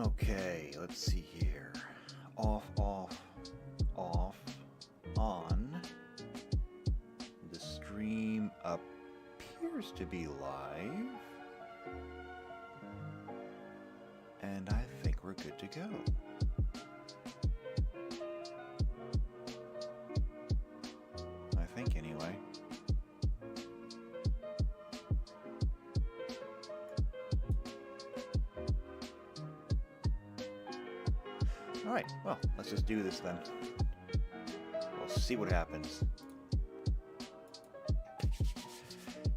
Okay, let's see here. Off, on. The stream appears to be live. And I think we're good to go. I think anyway. Alright, well, let's just do this then. We'll see what happens.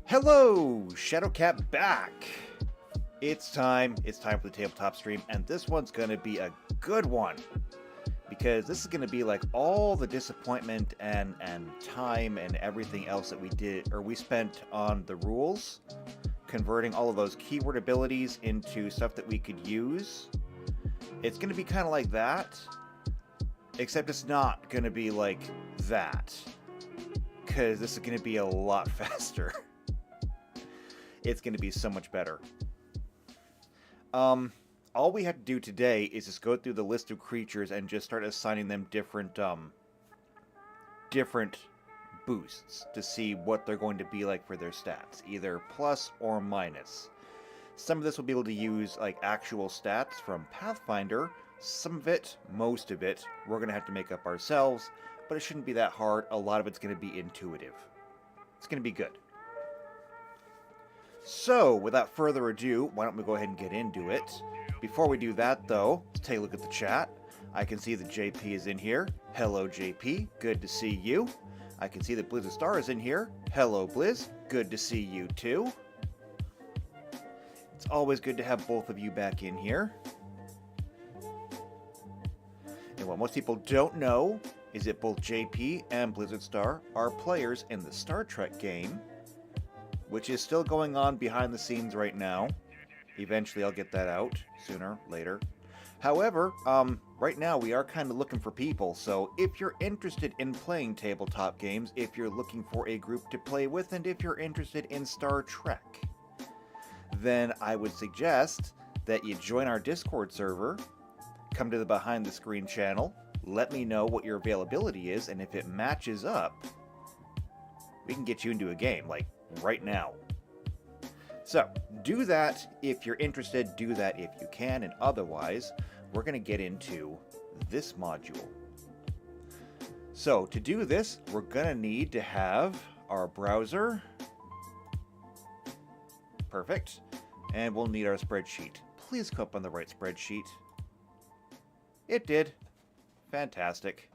Hello! Shadowcat back! It's time for the tabletop stream, and this one's gonna be a good one. Because this is gonna be like all the disappointment and time and everything else that we spent on the rules, converting all of those keyword abilities into stuff that we could use. It's going to be kind of like that, except it's not going to be like that, because this is going to be a lot faster. It's going to be so much better. All we have to do today is just go through the list of creatures and just start assigning them different boosts to see what they're going to be like for their stats, either plus or minus. Some of this will be able to use like actual stats from Pathfinder. Some of it, most of it, we're going to have to make up ourselves, but it shouldn't be that hard. A lot of it's going to be intuitive. It's going to be good. So, without further ado, why don't we go ahead and get into it. Before we do that, though, let's take a look at the chat. I can see that JP is in here. Hello, JP. Good to see you. I can see that Blizzard Star is in here. Hello, Blizz. Good to see you, too. It's always good to have both of you back in here. And what most people don't know is that both JP and Blizzard Star are players in the Star Trek game, which is still going on behind the scenes right now. Eventually I'll get that out, sooner, later. However, right now we are kind of looking for people, so if you're interested in playing tabletop games, if you're looking for a group to play with, and if you're interested in Star Trek, then I would suggest that you join our Discord server, come to the Behind the Screen channel, let me know what your availability is, and if it matches up, we can get you into a game, like right now. So, do that if you're interested, do that if you can, and otherwise, we're going to get into this module. So, to do this, we're going to need to have our browser. Perfect. And we'll need our spreadsheet. Please come up on the right spreadsheet. It did. Fantastic.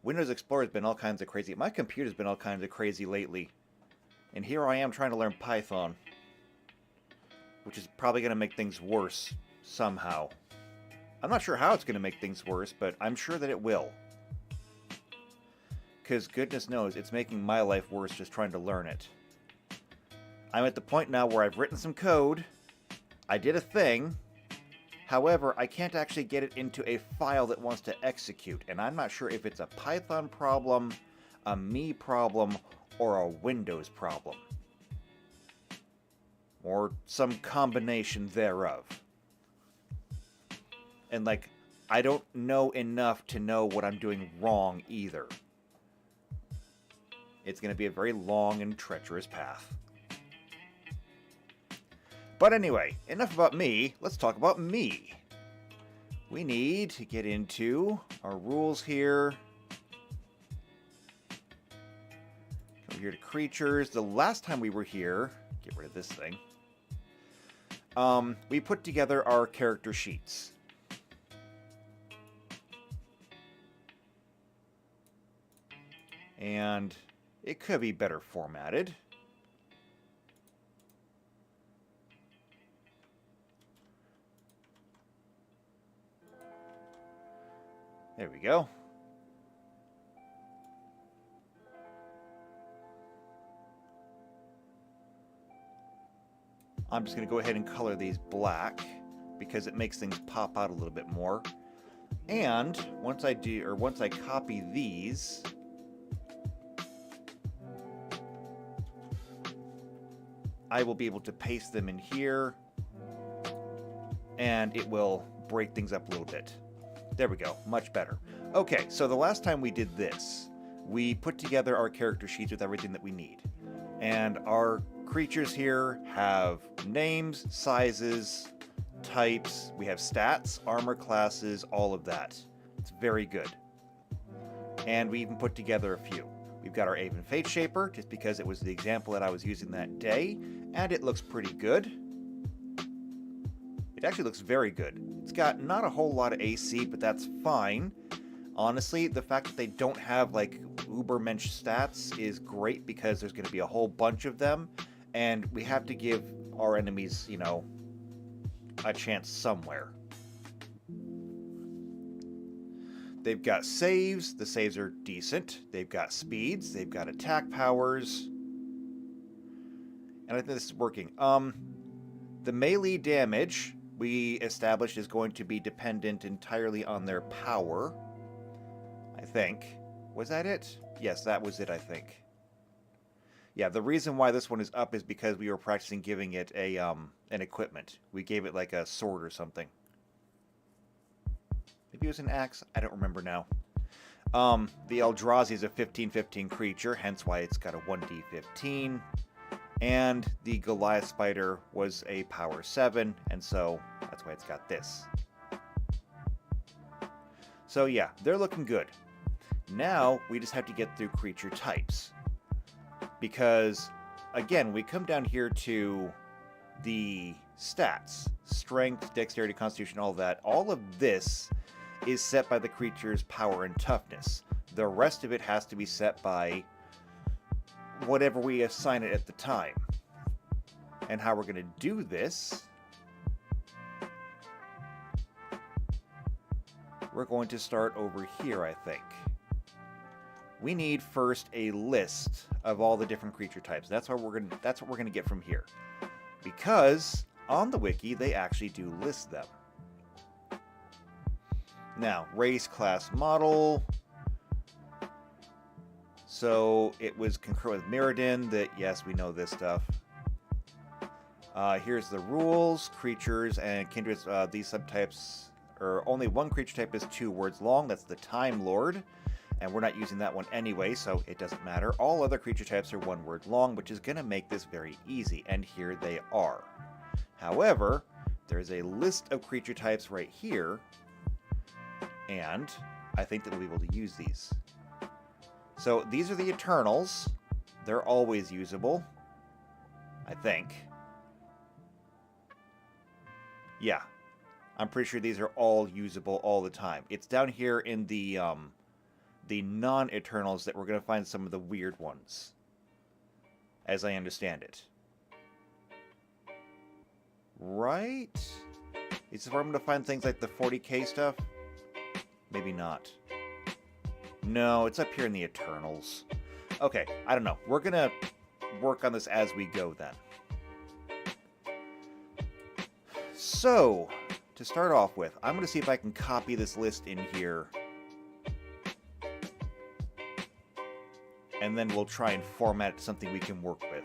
Windows Explorer has been all kinds of crazy. My computer's been all kinds of crazy lately. And here I am trying to learn Python, which is probably going to make things worse somehow. I'm not sure how it's going to make things worse, but I'm sure that it will. Because goodness knows, it's making my life worse just trying to learn it. I'm at the point now where I've written some code, I did a thing, however, I can't actually get it into a file that wants to execute, and I'm not sure if it's a Python problem, a me problem, or a Windows problem. Or some combination thereof. And like, I don't know enough to know what I'm doing wrong either. It's going to be a very long and treacherous path. But anyway, enough about me. Let's talk about me. We need to get into our rules here. Come here to creatures. The last time we were here, get rid of this thing. We put together our character sheets. And it could be better formatted. There we go. I'm just going to go ahead and color these black because it makes things pop out a little bit more. And once I copy these, I will be able to paste them in here, and it will break things up a little bit. There we go, much better. Okay, so the last time we did this, we put together our character sheets with everything that we need. And our creatures here have names, sizes, types, we have stats, armor classes, all of that. It's very good. And we even put together a few. We've got our Aven Fate Shaper, just because it was the example that I was using that day, and it looks pretty good. It actually looks very good. It's got not a whole lot of AC, but that's fine. Honestly, the fact that they don't have like Ubermensch stats is great because there's going to be a whole bunch of them, and we have to give our enemies, you know, a chance somewhere. They've got saves. The saves are decent. They've got speeds. They've got attack powers. And I think this is working. The melee damage we established is going to be dependent entirely on their power. I think. Was that it? Yes, that was it, I think. Yeah, the reason why this one is up is because we were practicing giving it a an equipment. We gave it like a sword or something. Maybe it was an axe? I don't remember now. The Eldrazi is a 15/15 creature, hence why it's got a 1d15. And the Goliath Spider was a power 7, and so that's why it's got this. So yeah, they're looking good. Now we just have to get through creature types. Because, again, we come down here to the stats. Strength, dexterity, constitution, all that. All of this is set by the creature's power and toughness. The rest of it has to be set by whatever we assign it at the time. And how we're going to do this, we're going to start over here, I think. We need first a list of all the different creature types. That's what we're going to get from here. Because on the wiki they actually do list them. Now, race, class, model. So it was concurrent with Mirrodin that, yes, we know this stuff. Here's the rules. Creatures and kindreds, these subtypes, or only one creature type is 2 words long. That's the Time Lord. And we're not using that one anyway, so it doesn't matter. All other creature types are 1 word long, which is going to make this very easy. And here they are. However, there's a list of creature types right here. And I think that we'll be able to use these. So these are the Eternals. They're always usable, I think. Yeah, I'm pretty sure these are all usable all the time. It's down here in the non-Eternals that we're going to find some of the weird ones, as I understand it. Right? Is this where I'm going to find things like the 40k stuff? Maybe not. No, it's up here in the Eternals. Okay, I don't know. We're going to work on this as we go then. So, to start off with, I'm going to see if I can copy this list in here. And then we'll try and format it to something we can work with.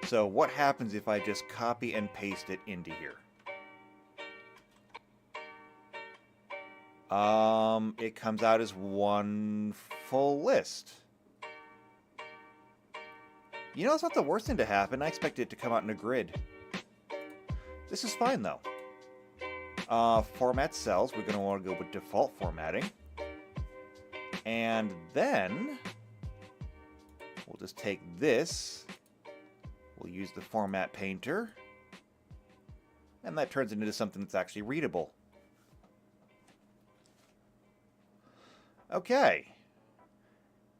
So what happens if I just copy and paste it into here? It comes out as one full list. You know, it's not the worst thing to happen. I expected it to come out in a grid. This is fine, though. Format cells. We're going to want to go with default formatting. And then we'll just take this. We'll use the format painter. And that turns it into something that's actually readable. Okay.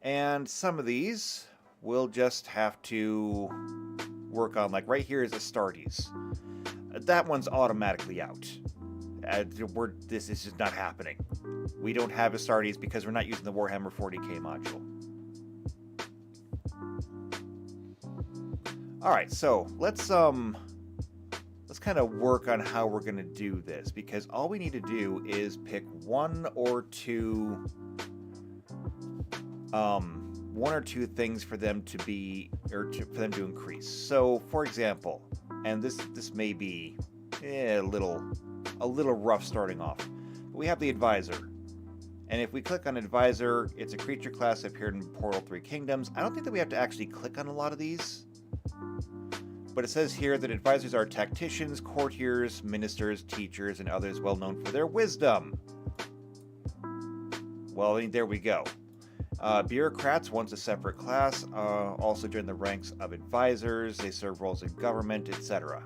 And some of these we'll just have to work on. Like right here is Astartes. That one's automatically out. This is just not happening. We don't have Astartes because we're not using the Warhammer 40k module. Alright, so let's kind of work on how we're going to do this, because all we need to do is pick one or two things for them to be, for them to increase. So, for example, and this may be a little rough starting off, but we have the Advisor. And if we click on Advisor, it's a creature class that appeared in Portal 3 Kingdoms. I don't think that we have to actually click on a lot of these. But it says here that advisors are tacticians, courtiers, ministers, teachers, and others well known for their wisdom. Well, there we go. Bureaucrats, once a separate class, also join the ranks of advisors. They serve roles in government, etc.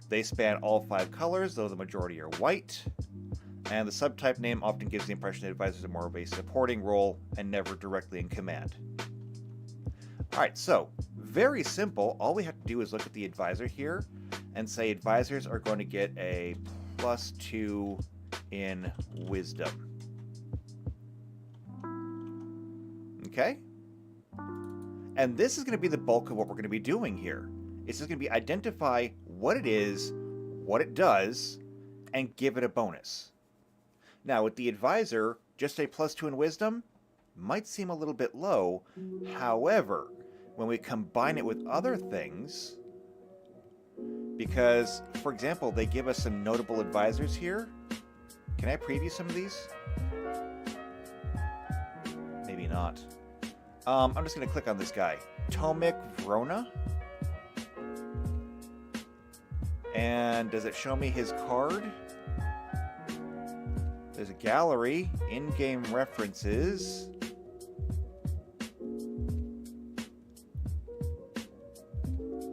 They span all 5 colors, though the majority are white. And the subtype name often gives the impression that advisors are more of a supporting role and never directly in command. Alright, so, very simple. All we have to do is look at the advisor here and say advisors are going to get a +2 in wisdom. Okay? And this is going to be the bulk of what we're going to be doing here. It's just going to be identify what it is, what it does, and give it a bonus. Now, with the advisor, just a +2 in wisdom might seem a little bit low. However, when we combine it with other things, because, for example, they give us some notable advisors here. Can I preview some of these? Maybe not. I'm just going to click on this guy. Tomic Vrona. And does it show me his card? There's a gallery, in-game references.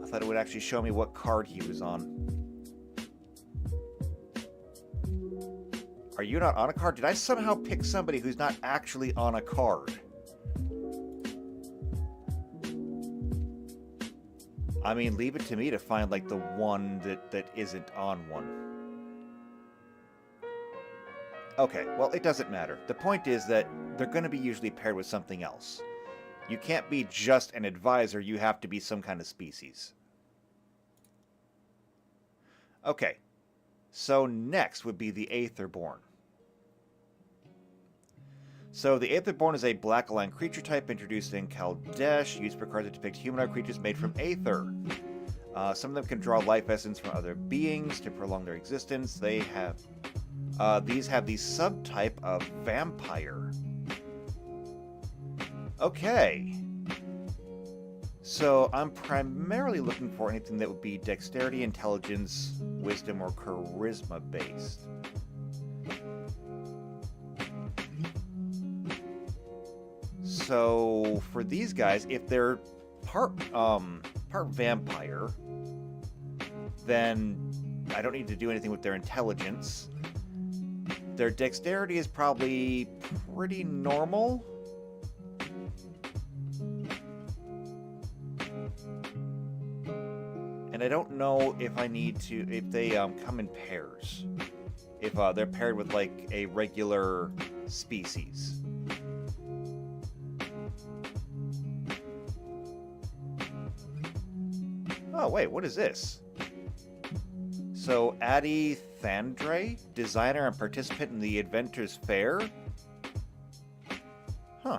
I thought it would actually show me what card he was on. Are you not on a card? Did I somehow pick somebody who's not actually on a card? I mean, leave it to me to find like the one that isn't on one. Okay, well, it doesn't matter. The point is that they're going to be usually paired with something else. You can't be just an advisor, you have to be some kind of species. Okay, so next would be the Aetherborn. So the Aetherborn is a black-aligned creature type introduced in Kaldesh, used for cards that depict humanoid creatures made from Aether. Some of them can draw life essence from other beings to prolong their existence. These have the subtype of vampire. Okay. So I'm primarily looking for anything that would be dexterity, intelligence, wisdom, or charisma based. So for these guys, if they're part vampire, then I don't need to do anything with their intelligence. Their dexterity is probably pretty normal. And I don't know if I need to, if they come in pairs. If they're paired with like a regular species. Oh wait, what is this? So Addie Thandre, designer and participant in the Inventors Fair? Huh.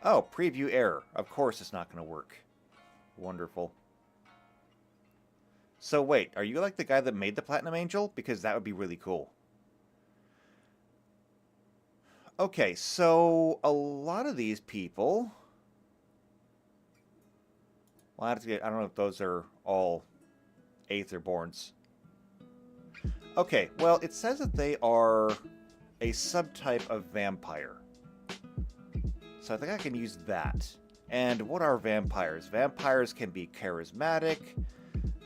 Oh, preview error. Of course it's not going to work. Wonderful. So wait, are you like the guy that made the Platinum Angel? Because that would be really cool. Okay, so a lot of these people... Well, I don't know if those are all Aetherborns. Okay, well, it says that they are a subtype of vampire. So I think I can use that. And what are vampires? Vampires can be charismatic,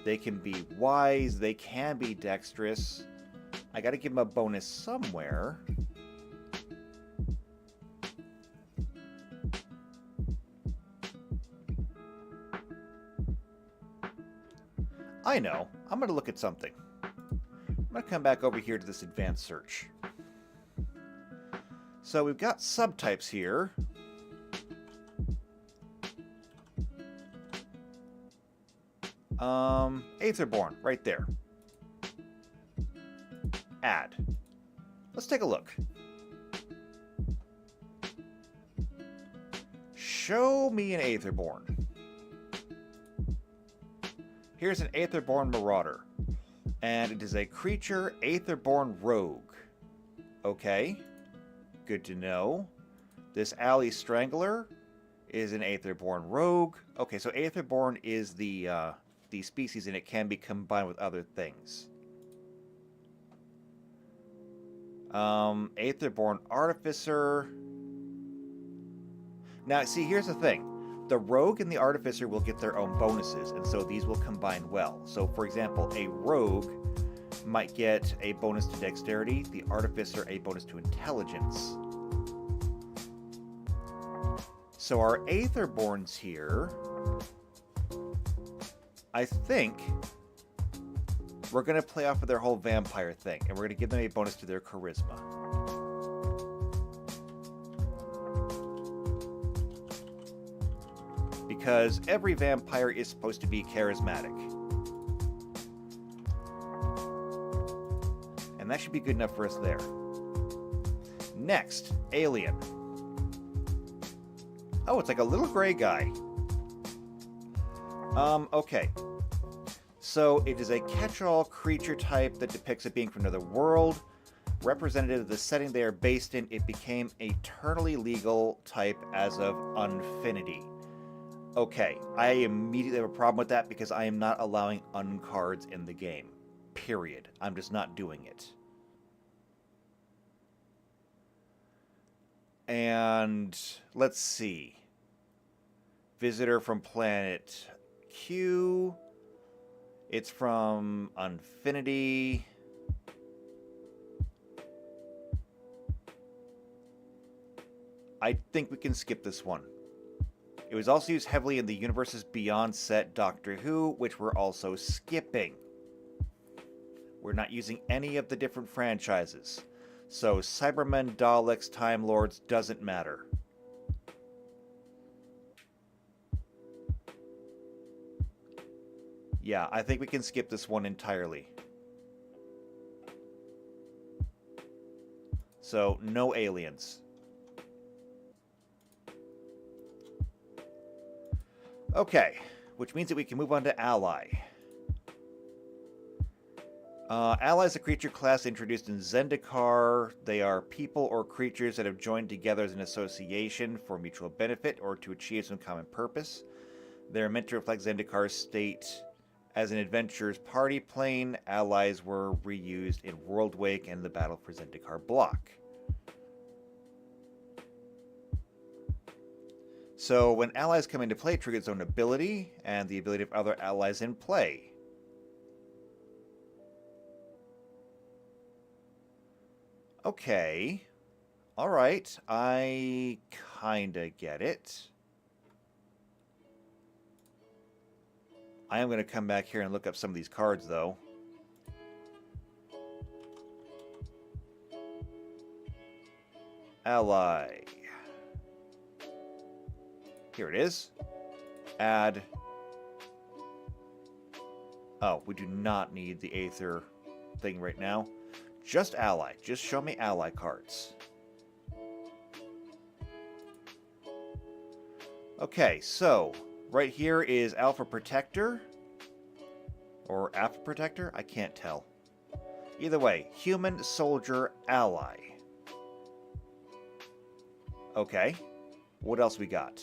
they can be wise, they can be dexterous. I gotta give them a bonus somewhere. I know. I'm gonna look at something. I'm gonna come back over here to this advanced search. So we've got subtypes here. Aetherborn, right there. Add. Let's take a look. Show me an Aetherborn. Here's an Aetherborn Marauder. And it is a creature Aetherborn Rogue. Okay. Good to know. This Alley Strangler is an Aetherborn Rogue. Okay, so Aetherborn is the species, and it can be combined with other things. Aetherborn Artificer. Now, see, here's the thing. The Rogue and the Artificer will get their own bonuses, and so these will combine well. So, for example, a Rogue might get a bonus to Dexterity, the Artificer a bonus to Intelligence. So our Aetherborns here, I think we're going to play off of their whole vampire thing, and we're going to give them a bonus to their Charisma. Because every vampire is supposed to be charismatic. And that should be good enough for us there. Next, Alien. Oh, it's like a little gray guy. Okay. So it is a catch-all creature type that depicts a being from another world. Representative of the setting they are based in, it became eternally legal type as of Unfinity. Okay, I immediately have a problem with that because I am not allowing uncards in the game. Period. I'm just not doing it. And let's see. Visitor from planet Q. It's from Unfinity. I think we can skip this one. It was also used heavily in the Universes Beyond set Doctor Who, which we're also skipping. We're not using any of the different franchises. So Cybermen, Daleks, Time Lords doesn't matter. Yeah, I think we can skip this one entirely. So, no aliens. Okay, which means that we can move on to Ally. Ally is a creature class introduced in Zendikar. They are people or creatures that have joined together as an association for mutual benefit or to achieve some common purpose. They are meant to reflect Zendikar's state as an adventurer's party plane. Allies were reused in Worldwake and the Battle for Zendikar block. So when allies come into play, it triggers its own ability and the ability of other allies in play. Okay. Alright. I kinda get it. I am going to come back here and look up some of these cards, though. Ally. Here it is. Add. Oh, we do not need the Aether thing right now. Just Ally. Just show me Ally cards. Okay, so right here is Alpha Protector. Or Alpha Protector? I can't tell. Either way, Human, Soldier, Ally. Okay. What else we got?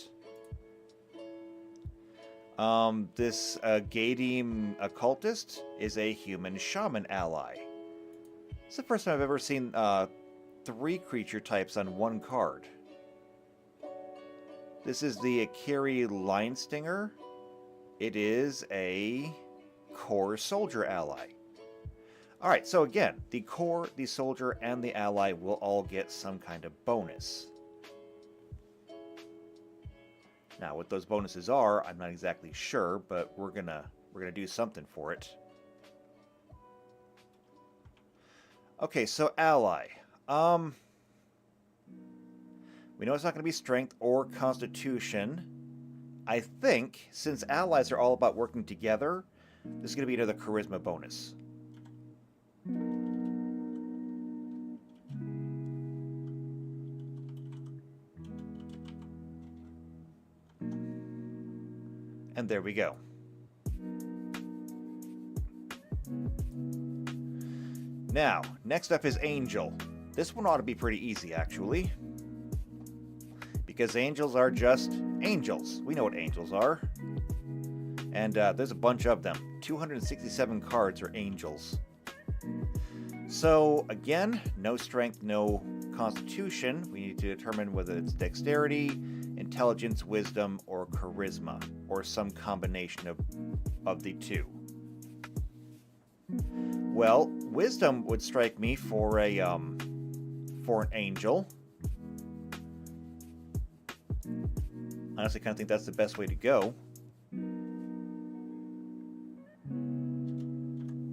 This Gadim occultist is a human shaman ally. It's the first time I've ever seen 3 creature types on one card. This is the Akiri Line Stinger. It is a core soldier ally. Alright, so again, the core, the soldier, and the ally will all get some kind of bonus. Now, what those bonuses are, I'm not exactly sure, but we're gonna do something for it. Okay, so ally. We know it's not going to be strength or constitution. I think, since allies are all about working together, this is going to be another charisma bonus. And there we go. Now, next up is Angel. This one ought to be pretty easy, actually. Because angels are just angels. We know what angels are. And there's a bunch of them. 267 cards are angels. So, again, no strength, no constitution. We need to determine whether it's dexterity, intelligence, wisdom, or charisma, or some combination of the two. Well, wisdom would strike me for an angel. Honestly, I kind of think that's the best way to go.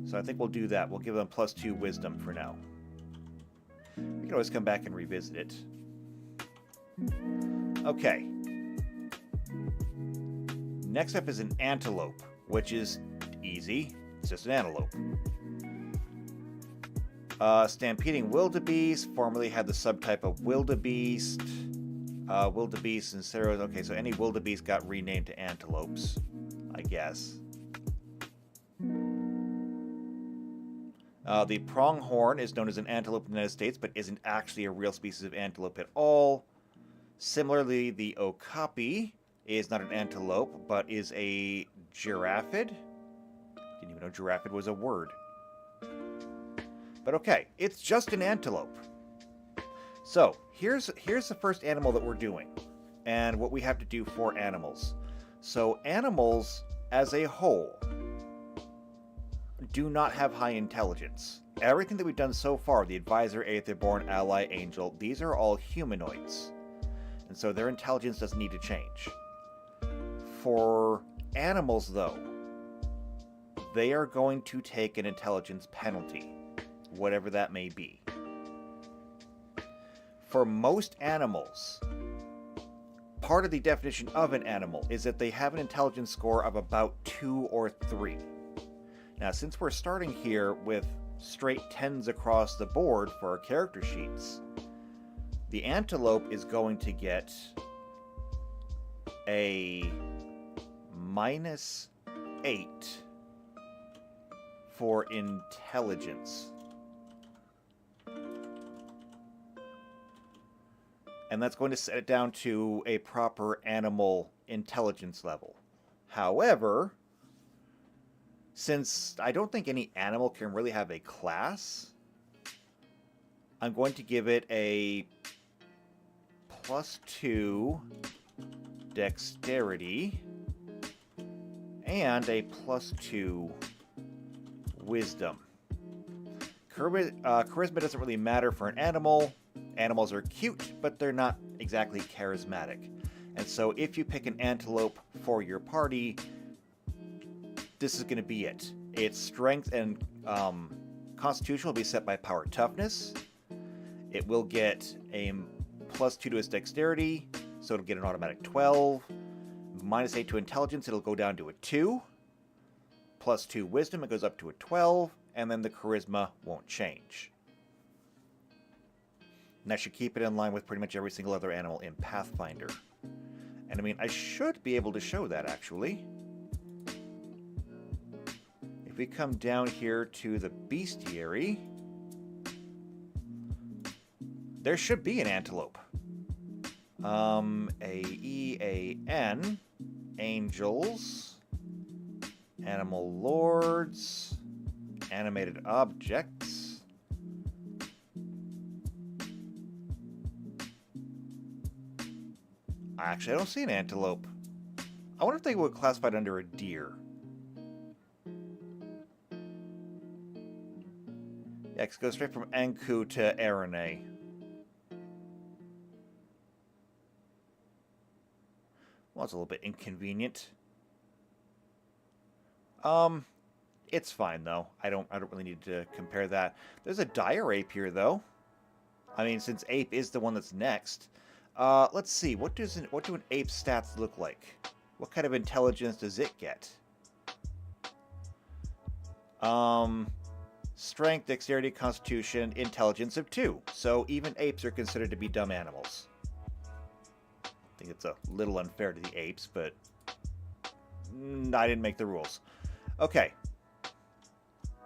So I think we'll do that. We'll give them +2 wisdom for now. We can always come back and revisit it. Okay. Next up is an antelope, which is easy. It's just an antelope. Stampeding wildebeest formerly had the subtype of wildebeest. Wildebeest and Sarah. Okay, so any wildebeest got renamed to antelopes, I guess. The pronghorn is known as an antelope in the United States, but isn't actually a real species of antelope at all. Similarly, the okapi is not an antelope, but is a giraffid. Didn't even know giraffid was a word. But okay, it's just an antelope. So, here's the first animal that we're doing, and what we have to do for animals. So, animals, as a whole, do not have high intelligence. Everything that we've done so far, the advisor, aetherborn, ally, angel, these are all humanoids. And so their intelligence doesn't need to change. For animals, though, they are going to take an intelligence penalty, whatever that may be. For most animals, part of the definition of an animal is that they have an intelligence score of about 2 or 3. Now, since we're starting here with straight 10s across the board for our character sheets, the antelope is going to get a -8 for intelligence. And that's going to set it down to a proper animal intelligence level. However, since I don't think any animal can really have a class, I'm going to give it a +2 dexterity and a +2 wisdom. Charisma doesn't really matter for an animal. Animals are cute, but they're not exactly charismatic. And so if you pick an antelope for your party, this is going to be it. Its strength and constitution will be set by power toughness. It will get a +2 to its dexterity, so it'll get an automatic 12. -8 to intelligence, it'll go down to a 2. +2 wisdom, it goes up to a 12. And then the charisma won't change. And that should keep it in line with pretty much every single other animal in Pathfinder. And I mean, I should be able to show that, actually. If we come down here to the bestiary, there should be an antelope. A-E-A-N, angels, animal lords, animated objects. Actually, I don't see an antelope. I wonder if they would classify it under a deer. Yeah, it goes straight from Anku to Arane. Well, it's a little bit inconvenient. It's fine though. I don't really need to compare that. There's a dire ape here though. I mean, since ape is the one that's next. Let's see. What do an ape's stats look like? What kind of intelligence does it get? Strength, dexterity, constitution, intelligence of 2. So even apes are considered to be dumb animals. I think it's a little unfair to the apes, but I didn't make the rules. Okay.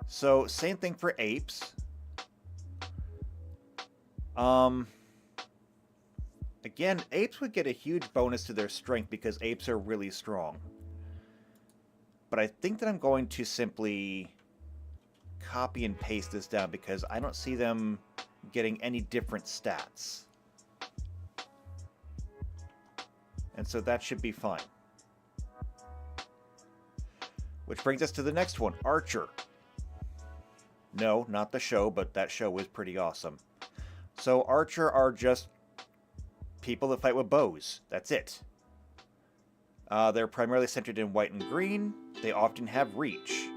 So same thing for apes. Again, apes would get a huge bonus to their strength because apes are really strong. But I think that I'm going to simply copy and paste this down because I don't see them getting any different stats. And so that should be fine. Which brings us to the next one, Archer. No, not the show, but that show was pretty awesome. So Archer are just people that fight with bows. That's it. They're primarily centered in white and green. They often have reach,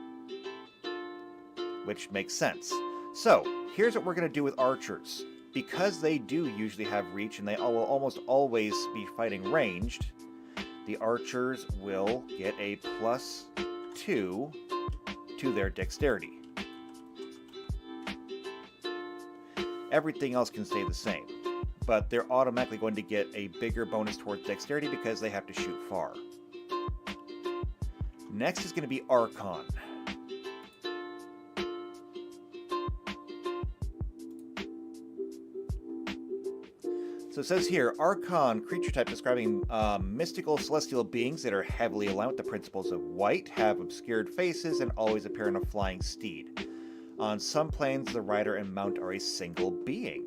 which makes sense. So, here's what we're going to do with archers. Because they do usually have reach and they will almost always be fighting ranged, the archers will get a +2 to their dexterity. Everything else can stay the same, but they're automatically going to get a bigger bonus towards dexterity because they have to shoot far. Next is going to be Archon. So it says here, Archon, creature type describing mystical celestial beings that are heavily aligned with the principles of white, have obscured faces, and always appear on a flying steed. On some planes, the rider and mount are a single being.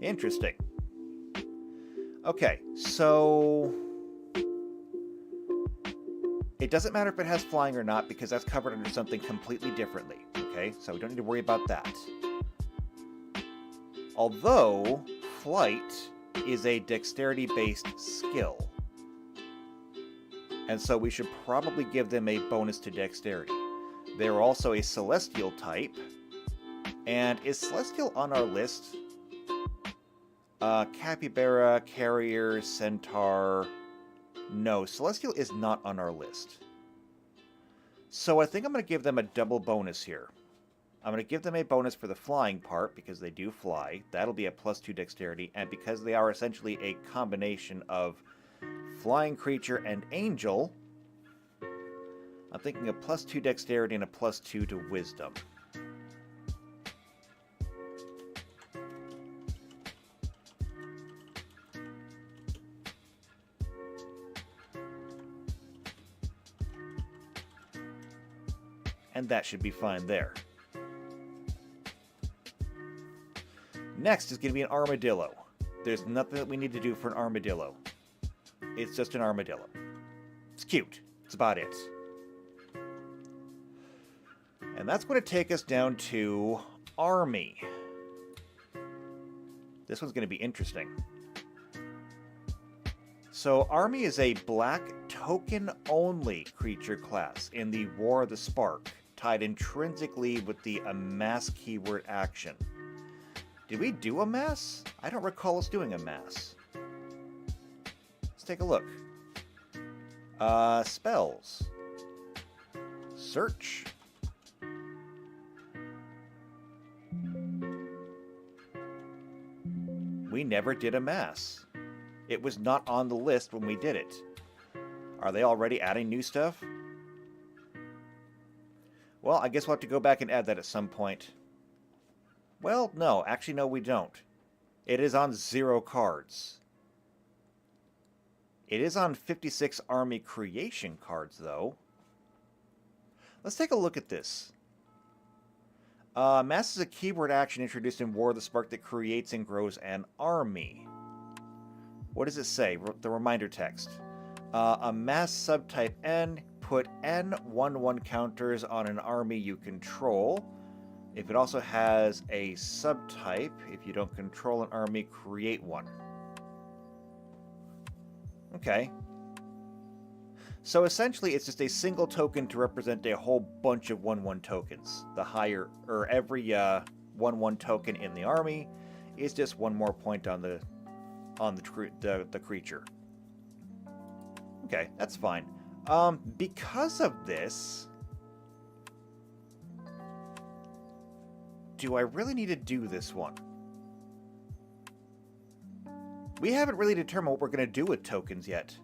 Interesting. Okay, so it doesn't matter if it has flying or not because that's covered under something completely differently. Okay, so we don't need to worry about that. Although flight is a dexterity-based skill. And so we should probably give them a bonus to dexterity. They're also a celestial type. And is celestial on our list? Capybara, carrier, centaur. No, celestial is not on our list. So I think I'm going to give them a double bonus here. I'm going to give them a bonus for the flying part, because they do fly. That'll be a +2 dexterity, and because they are essentially a combination of flying creature and angel, I'm thinking a +2 dexterity and a +2 to wisdom. And that should be fine there. Next is going to be an armadillo. There's nothing that we need to do for an armadillo. It's just an armadillo. It's cute. That's about it. And that's going to take us down to army. This one's going to be interesting. So army is a black token-only creature class in the War of the Spark, tied intrinsically with the amass keyword action. Did we do amass? I don't recall us doing amass. Let's take a look. Spells. Search. We never did amass. It was not on the list when we did it. Are they already adding new stuff? Well, I guess we'll have to go back and add that at some point. Well, no. Actually, no, we don't. It is on 0 cards. It is on 56 army creation cards, though. Let's take a look at this. Mass is a keyword action introduced in War of the Spark that creates and grows an army. What does it say? The reminder text. A mass subtype N, put N 1/1 counters on an army you control. If it also has a subtype, if you don't control an army, create one. Okay. So essentially, it's just a single token to represent a whole bunch of 1/1 tokens. The higher, or every 1/1 token in the army is just one more point on the creature. Okay, that's fine. Because of this, do I really need to do this one? We haven't really determined what we're going to do with tokens yet.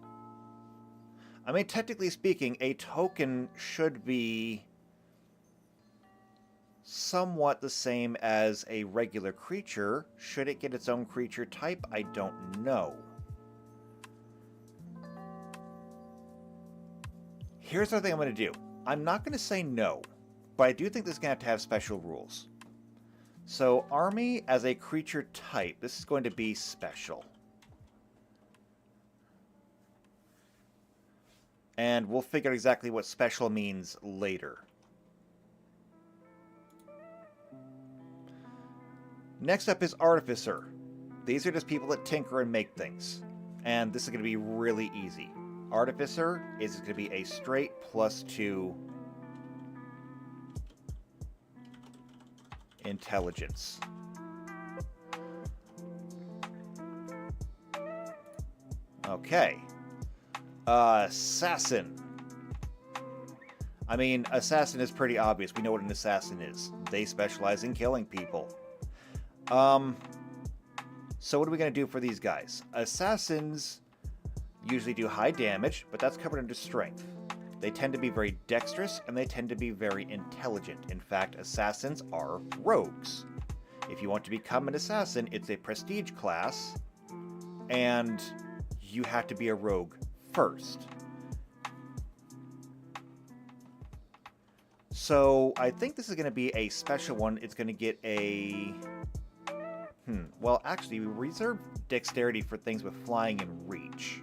I mean, technically speaking, a token should be somewhat the same as a regular creature. Should it get its own creature type? I don't know. Here's the thing I'm going to do. I'm not going to say no, but I do think this is going to have special rules. So, army as a creature type, this is going to be special. And we'll figure out exactly what special means later. Next up is Artificer. These are just people that tinker and make things. And this is going to be really easy. Artificer is going to be a straight +2 intelligence. Okay. Assassin. I mean, assassin is pretty obvious. We know what an assassin is. They specialize in killing people. So what are we going to do for these guys? Assassins usually do high damage, but that's covered under strength. They tend to be very dexterous, and they tend to be very intelligent. In fact, assassins are rogues. If you want to become an assassin, it's a prestige class, and you have to be a rogue first. So I think this is going to be a special one. It's going to get a... Well, actually, we reserve dexterity for things with flying and reach.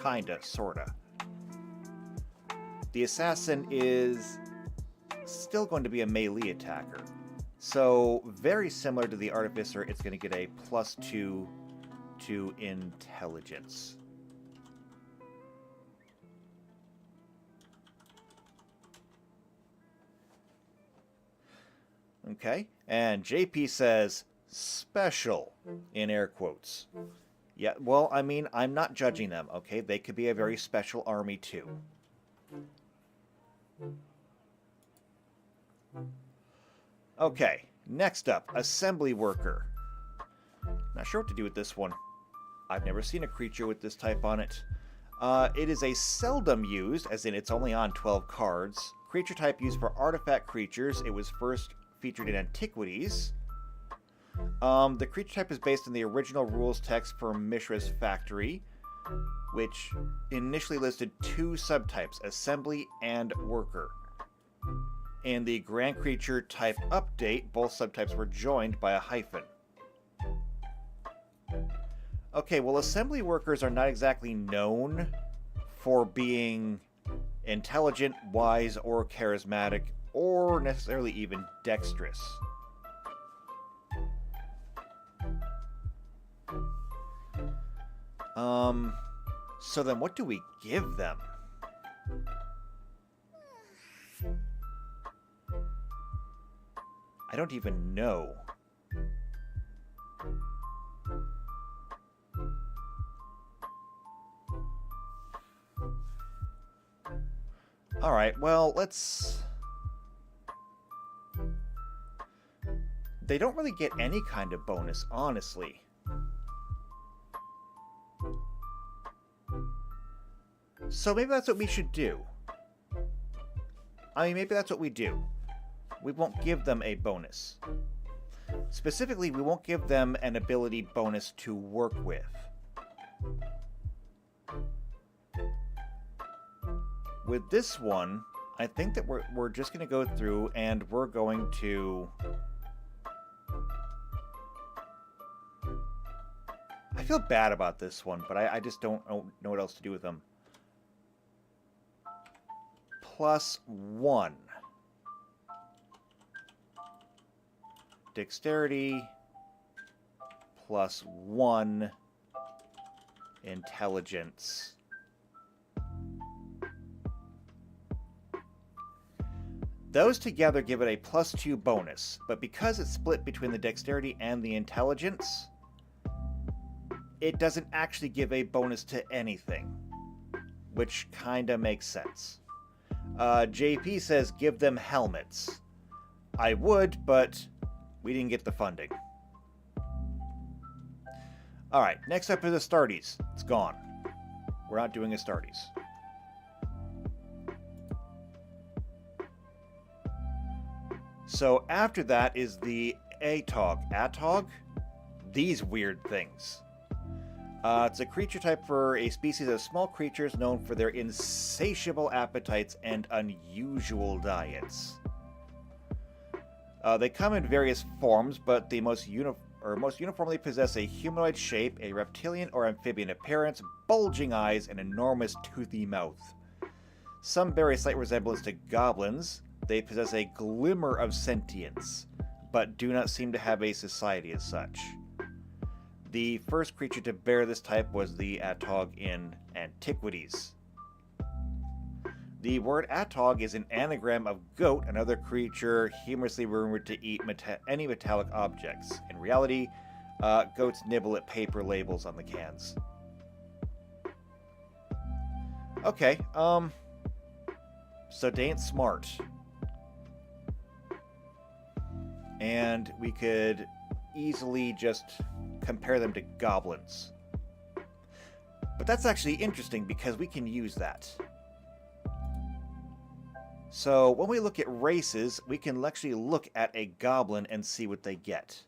Kinda, sorta. The assassin is still going to be a melee attacker. So, very similar to the artificer, it's going to get a +2 to intelligence. Okay, and JP says, special, in air quotes. Yeah, well, I mean, I'm not judging them, okay? They could be a very special army, too. Okay, next up, Assembly Worker. Not sure what to do with this one. I've never seen a creature with this type on it. It is a seldom used, as in it's only on 12 cards. Creature type used for artifact creatures. It was first featured in Antiquities. The creature type is based on the original rules text for Mishra's Factory, which initially listed 2 subtypes, Assembly and Worker. In the Grand Creature type update, both subtypes were joined by a hyphen. Okay, well, Assembly Workers are not exactly known for being intelligent, wise, or charismatic, or necessarily even dexterous. So then what do we give them? I don't even know. Alright, well, let's... They don't really get any kind of bonus, honestly. So maybe that's what we should do. I mean, maybe that's what we do. We won't give them a bonus. Specifically, we won't give them an ability bonus to work with. with this one, I think that we're just going to go through and we're going to... I feel bad about this one, but I just don't know what else to do with them. +1. Dexterity. +1. Intelligence. Those together give it a +2 bonus, but because it's split between the dexterity and the intelligence, it doesn't actually give a bonus to anything, which kinda makes sense. JP says give them helmets. I would, but we didn't get the funding. Alright, next up is Astartes. It's gone. We're not doing Astartes. So after that is the Atog. Atog? These weird things. It's a creature type for a species of small creatures known for their insatiable appetites and unusual diets. They come in various forms, but the most uniformly possess a humanoid shape, a reptilian or amphibian appearance, bulging eyes, and enormous toothy mouth. Some bear a slight resemblance to goblins. They possess a glimmer of sentience, but do not seem to have a society as such. The first creature to bear this type was the Atog in Antiquities. The word Atog is an anagram of goat, another creature humorously rumored to eat any metallic objects. In reality, goats nibble at paper labels on the cans. Okay, so they ain't smart. And we could easily just compare them to goblins. But that's actually interesting because we can use that. So when we look at races, we can actually look at a goblin and see what they get.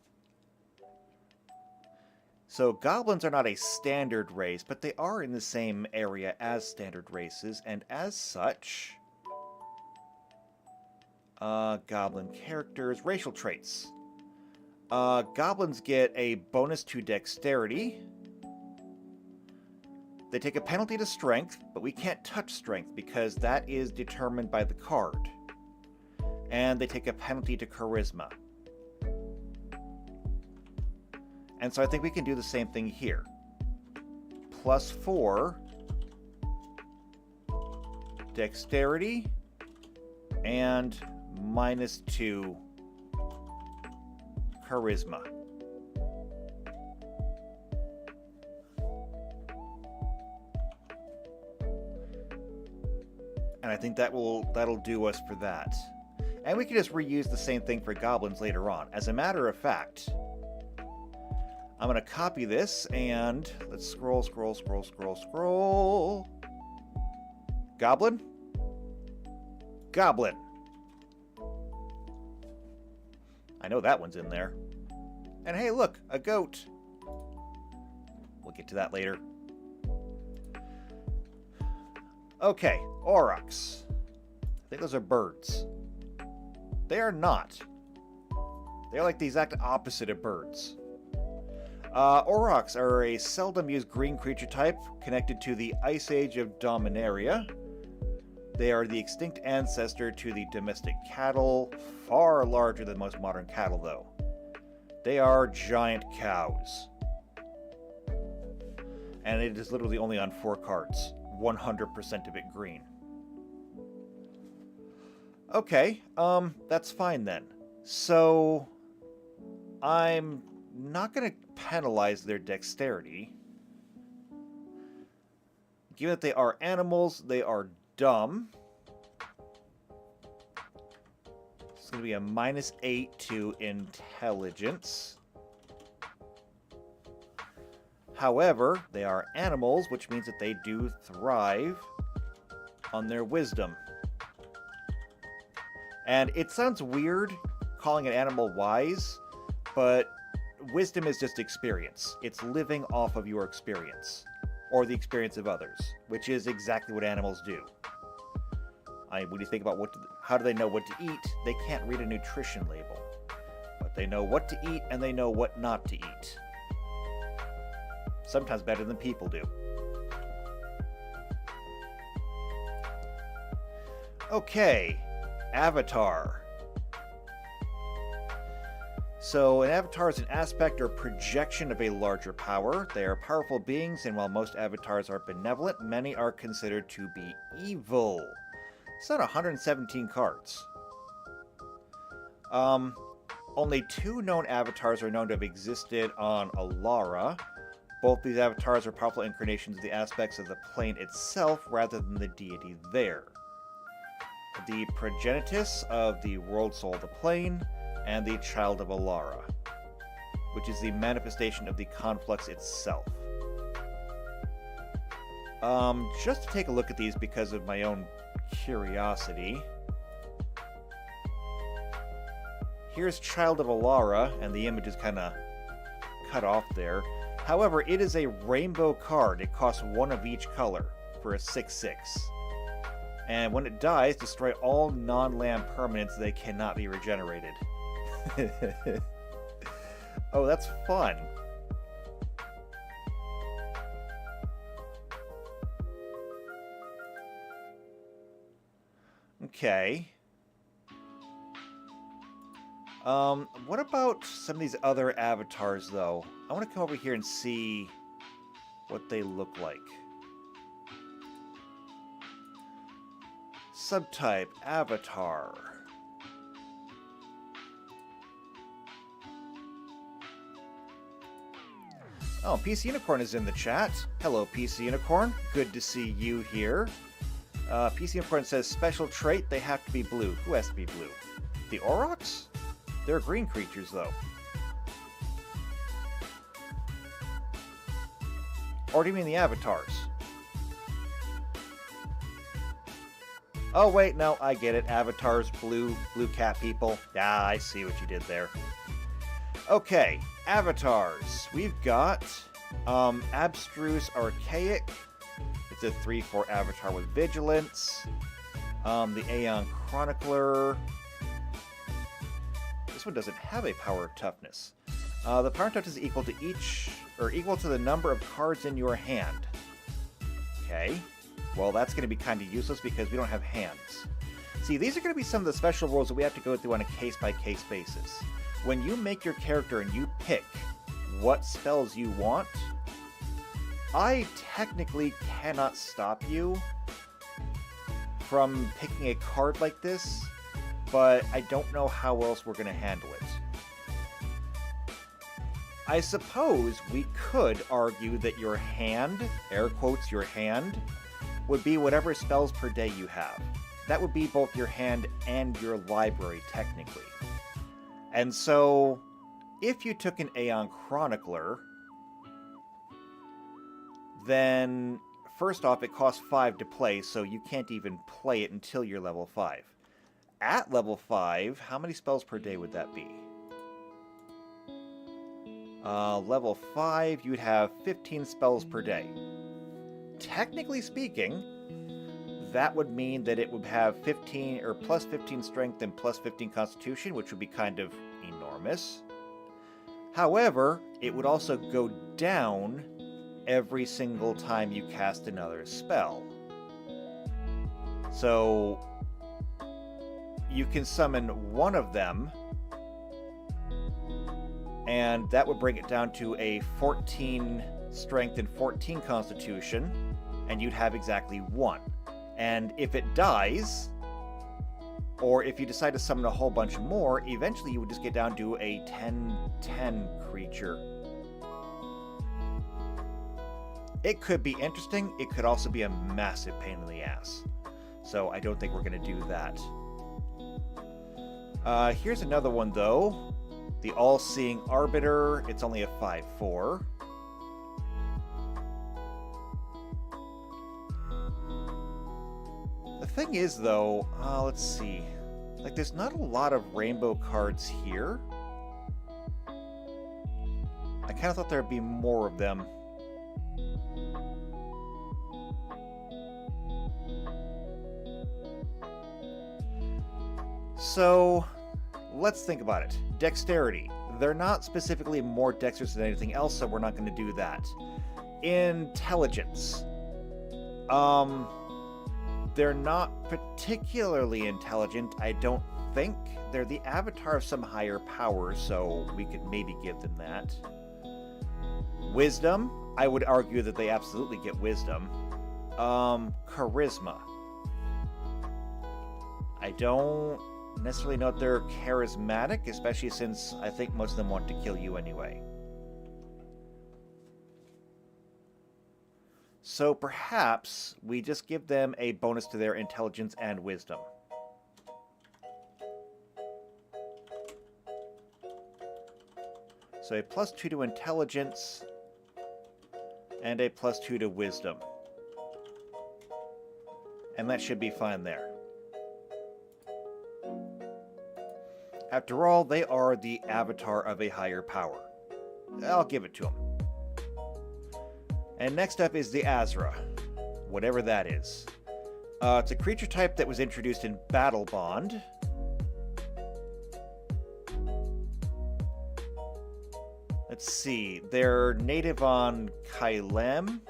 So goblins are not a standard race, but they are in the same area as standard races, and as such... goblin characters, racial traits. Goblins get a bonus to dexterity. They take a penalty to strength, but we can't touch strength because that is determined by the card. And they take a penalty to charisma. And so I think we can do the same thing here. +4 dexterity and -2 charisma. And I think that'll do us for that. And we can just reuse the same thing for goblins later on. As a matter of fact, I'm going to copy this and let's scroll. Goblin? Goblin. I know that one's in there. And hey, look, a goat. We'll get to that later. Okay, aurochs. I think those are birds. They are not. They're like the exact opposite of birds. Aurochs are a seldom used green creature type connected to the Ice Age of Dominaria. They are the extinct ancestor to the domestic cattle, far larger than most modern cattle though. They are giant cows. And it is literally only on 4 cards. 100% of it green. Okay, that's fine then. So, I'm not going to penalize their dexterity. Given that they are animals, they are dumb. It's going to be a -8 to intelligence. However, they are animals, which means that they do thrive on their wisdom. And it sounds weird calling an animal wise, but wisdom is just experience. It's living off of your experience, or the experience of others, which is exactly what animals do. When you think about how do they know what to eat, they can't read a nutrition label. But they know what to eat and they know what not to eat. Sometimes better than people do. Okay, Avatar. So an avatar is an aspect or projection of a larger power. They are powerful beings, and while most avatars are benevolent, many are considered to be evil. It's not 117 cards. Only 2 known avatars are known to have existed on Alara. Both these avatars are powerful incarnations of the aspects of the plane itself rather than the deity there. The progenitus of the world soul of the plane, and the child of Alara, which is the manifestation of the conflux itself. Just to take a look at these because of my own curiosity. Here's Child of Alara, and the image is kind of cut off there. However, it is a rainbow card. It costs 1 of each color for a 6/6. And when it dies, destroy all non-land permanents that cannot be regenerated. Oh, that's fun. Okay. What about some of these other avatars, though? I want to come over here and see what they look like. Subtype, Avatar. Oh, PC Unicorn is in the chat. Hello, PC Unicorn. Good to see you here. PC Unicorn says, special trait, they have to be blue. Who has to be blue? The Aurochs? They're green creatures, though. Or do you mean the avatars? Oh, wait, no, I get it. Avatars, blue cat people. Ah, I see what you did there. Okay, avatars. We've got Abstruse Archaic. It's a 3/4 avatar with vigilance. The Aeon Chronicler. This one doesn't have a power of toughness. The power of toughness is equal to the number of cards in your hand. Okay. Well, that's going to be kind of useless because we don't have hands. See, these are going to be some of the special rules that we have to go through on a case-by-case basis. When you make your character and you pick what spells you want, I technically cannot stop you from picking a card like this, but I don't know how else we're going to handle it. I suppose we could argue that your hand, air quotes your hand, would be whatever spells per day you have. That would be both your hand and your library, technically. And so, if you took an Aeon Chronicler, then, first off, it costs 5 to play, so you can't even play it until you're level 5. At level 5, how many spells per day would that be? Level 5, you'd have 15 spells per day. Technically speaking, that would mean that it would have 15 or plus 15 strength and plus 15 constitution, which would be kind of enormous. However, it would also go down every single time you cast another spell. So you can summon one of them, and that would bring it down to a 14 strength and 14 constitution, and you'd have exactly 1. And if it dies, or if you decide to summon a whole bunch more, eventually you would just get down to a 10/10 creature. It could be interesting. It could also be a massive pain in the ass. So I don't think we're going to do that. Here's another one, though. The All-Seeing Arbiter. It's only a 5/4. The thing is, though, let's see. Like, there's not a lot of rainbow cards here. I kind of thought there'd be more of them. So, let's think about it. Dexterity. They're not specifically more dexterous than anything else, so we're not going to do that. Intelligence. They're not particularly intelligent, I don't think. They're the avatar of some higher power, so we could maybe give them that. Wisdom. I would argue that they absolutely get wisdom. Charisma. I don't necessarily know if they're charismatic, especially since I think most of them want to kill you anyway. So perhaps we just give them a bonus to their intelligence and wisdom. So a +2 to intelligence and a +2 to wisdom. And that should be fine there. After all, they are the avatar of a higher power. I'll give it to them. And next up is the Azra, whatever that is. It's a creature type that was introduced in Battle Bond. Let's see, they're native on Kylem.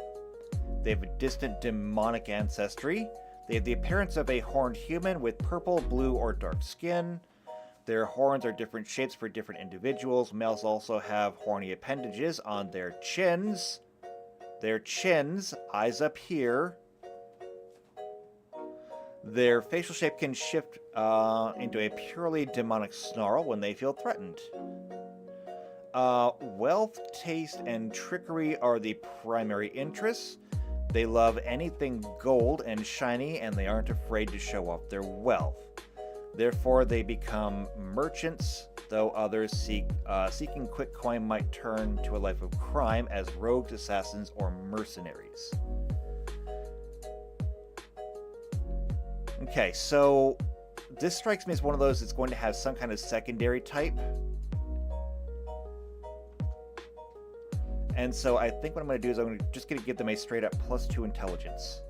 They have a distant demonic ancestry. They have the appearance of a horned human with purple, blue, or dark skin. Their horns are different shapes for different individuals. Males also have horny appendages on their chins. Their chins, eyes up here. Their facial shape can shift into a purely demonic snarl when they feel threatened. Wealth, taste, and trickery are the primary interests. They love anything gold and shiny, and they aren't afraid to show off their wealth. Therefore, they become merchants, though others seeking quick coin might turn to a life of crime as rogues, assassins, or mercenaries. Okay, so this strikes me as one of those that's going to have some kind of secondary type. And so I think what I'm going to do is I'm just going to give them a straight up +2 intelligence.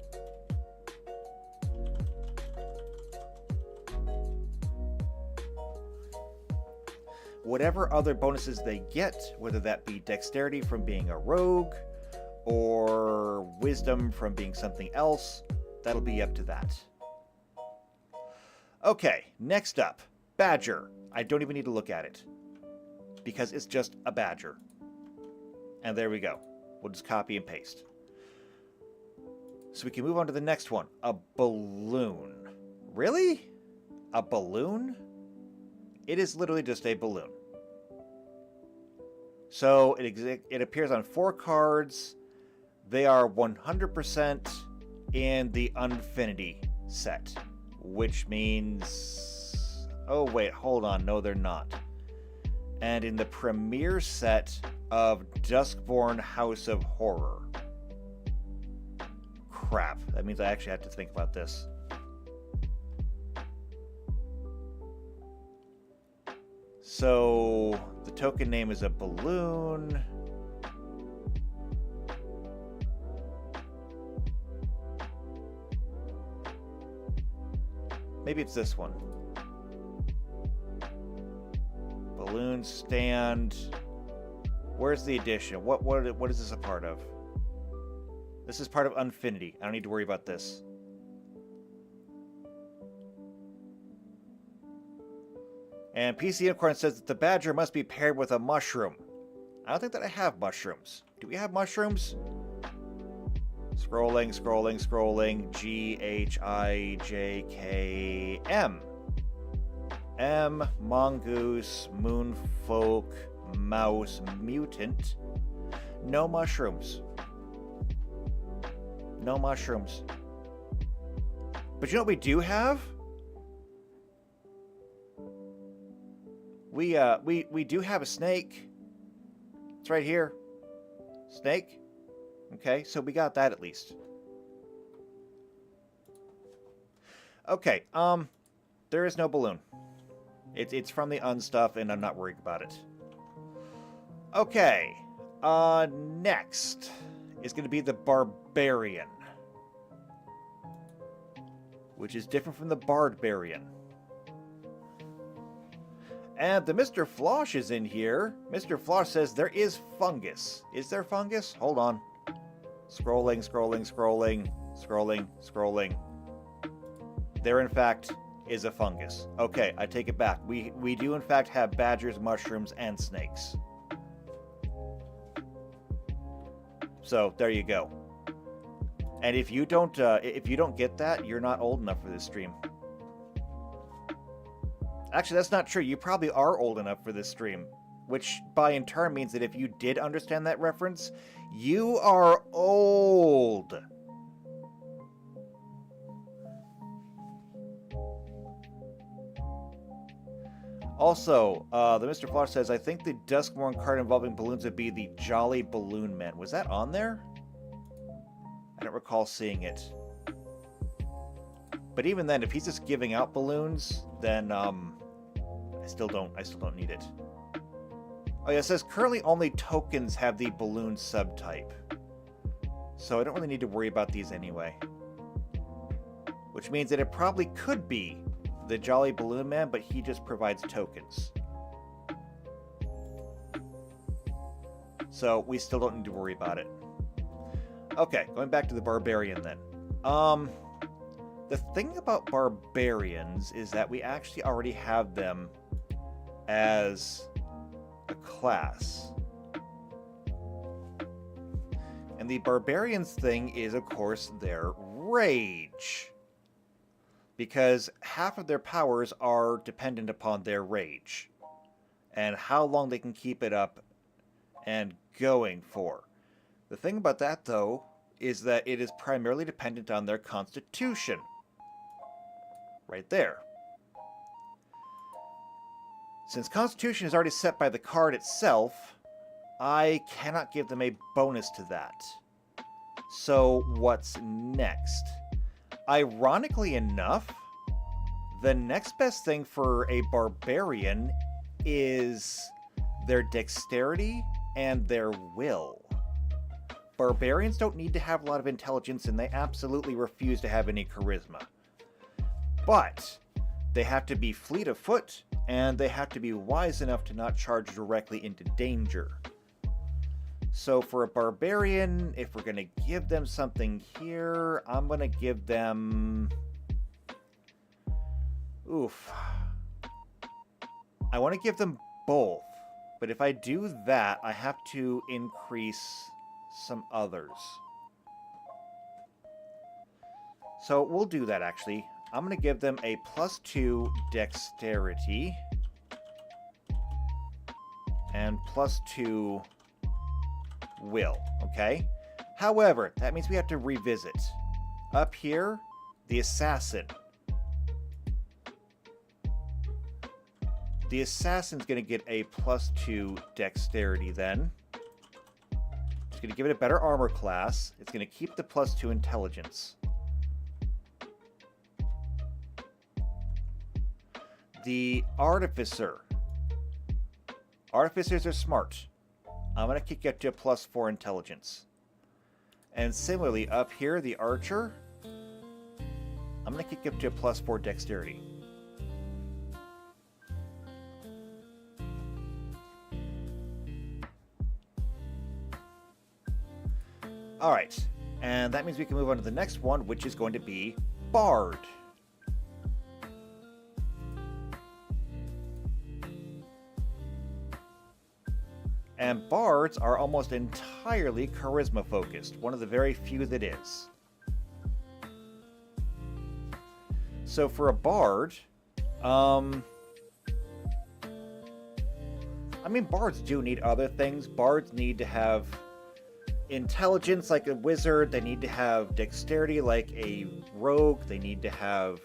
Whatever other bonuses they get, whether that be dexterity from being a rogue, or wisdom from being something else, that'll be up to that. Okay, next up, Badger. I don't even need to look at it, because it's just a badger. And there we go. We'll just copy and paste. So we can move on to the next one. A balloon. Really? A balloon? It is literally just a balloon. So it appears on 4 cards. They are 100% in the Unfinity set, which means... Oh, wait, hold on. No, they're not. And in the Premier set of Duskborn House of Horror. Crap. That means I actually have to think about this. So, the token name is a balloon. Maybe it's this one. Balloon stand. Where's the addition? What is this a part of? This is part of Unfinity. I don't need to worry about this. And PC Unicorn says that the badger must be paired with a mushroom. I don't think that I have mushrooms. Do we have mushrooms? Scrolling, scrolling, scrolling. GHIJKM. M, mongoose, moonfolk, mouse, mutant. No mushrooms. No mushrooms. But you know what we do have? We do have a snake. It's right here. Snake. Okay, so we got that at least. Okay, there is no balloon. It's from the unstuff, and I'm not worried about it. Okay, next is going to be the Barbarian, which is different from the Bardbarian. And the Mr. Flosh is in here. Mr. Flosh says there is fungus. Is there fungus? Hold on. Scrolling, scrolling, scrolling, scrolling, scrolling. There, in fact, is a fungus. Okay, I take it back. We do, in fact, have badgers, mushrooms, and snakes. So, there you go. And if you don't get that, you're not old enough for this stream. Actually, that's not true. You probably are old enough for this stream. Which, by in turn, means that if you did understand that reference, you are old. Also, the Mr. Flosh says, I think the Duskmorn card involving balloons would be the Jolly Balloon Men. Was that on there? I don't recall seeing it. But even then, if he's just giving out balloons, then I still don't need it. Oh yeah, it says currently only tokens have the balloon subtype. So I don't really need to worry about these anyway. Which means that it probably could be the Jolly Balloon Man, but he just provides tokens. So we still don't need to worry about it. Okay, going back to the Barbarian then. The thing about Barbarians is that we actually already have them as a class. And the Barbarians thing is, of course, their rage. Because half of their powers are dependent upon their rage. And how long they can keep it up and going for. The thing about that, though, is that it is primarily dependent on their constitution. Right there. Since constitution is already set by the card itself, I cannot give them a bonus to that. So what's next? Ironically enough, the next best thing for a barbarian is their dexterity and their will. Barbarians don't need to have a lot of intelligence, and they absolutely refuse to have any charisma. But they have to be fleet of foot, and they have to be wise enough to not charge directly into danger. So for a barbarian, if we're going to give them something here, I'm going to give them... Oof. I want to give them both. But if I do that, I have to increase some others. So we'll do that, actually. I'm going to give them a +2 dexterity. And +2 will, okay? However, that means we have to revisit. Up here, the assassin. The assassin's going to get a +2 dexterity then. It's going to give it a better armor class. It's going to keep the +2 intelligence. The artificer. Artificers are smart. I'm going to kick it to a +4 intelligence. And similarly, up here, the archer, I'm going to kick up to a +4 dexterity. Alright, and that means we can move on to the next one, which is going to be Bard. And bards are almost entirely charisma focused, one of the very few that is. So for a bard, I mean, bards do need other things. Bards need to have intelligence like a wizard, they need to have dexterity like a rogue, they need to have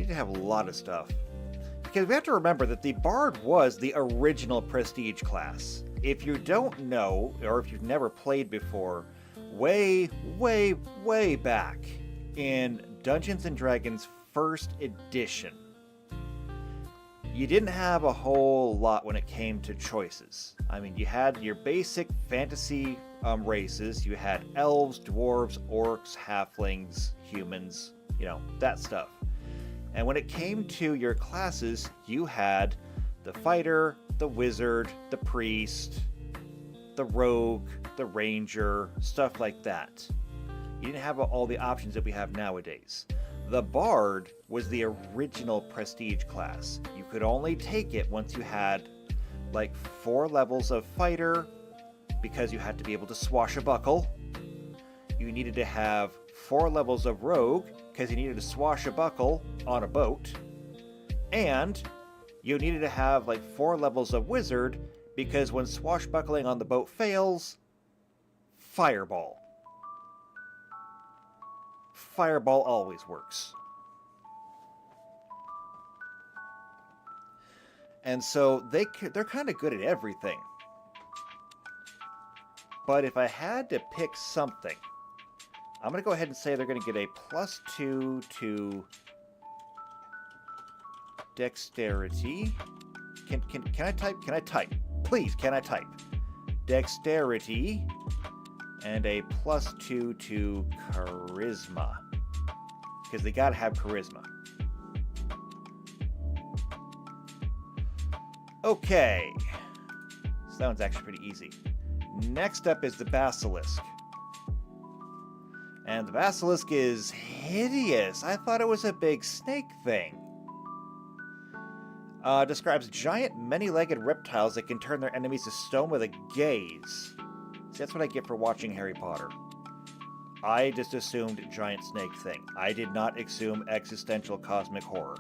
a lot of stuff. Because we have to remember that the Bard was the original prestige class. If you don't know, or if you've never played before, way, way, way back in Dungeons & Dragons 1st edition, you didn't have a whole lot when it came to choices. I mean, you had your basic fantasy races. You had elves, dwarves, orcs, halflings, humans, you know, that stuff. And when it came to your classes, you had the fighter, the wizard, the priest, the rogue, the ranger, stuff like that. You didn't have all the options that we have nowadays. The bard was the original prestige class. You could only take it once you had like 4 levels of fighter, because you had to be able to swashbuckle. You needed to have 4 levels of rogue, because you needed to swashbuckle on a boat. And you needed to have like 4 levels of wizard, because when swashbuckling on the boat fails, fireball. Fireball always works. And so they're kind of good at everything. But if I had to pick something, I'm going to go ahead and say they're going to get a +2 to dexterity. Can I type? Can I type? Please, can I type? Dexterity and a +2 to charisma. Because they gotta have charisma. Okay. So that one's actually pretty easy. Next up is the basilisk. And the basilisk is hideous. I thought it was a big snake thing. Describes giant, many-legged reptiles that can turn their enemies to stone with a gaze. See, that's what I get for watching Harry Potter. I just assumed giant snake thing. I did not assume existential cosmic horror.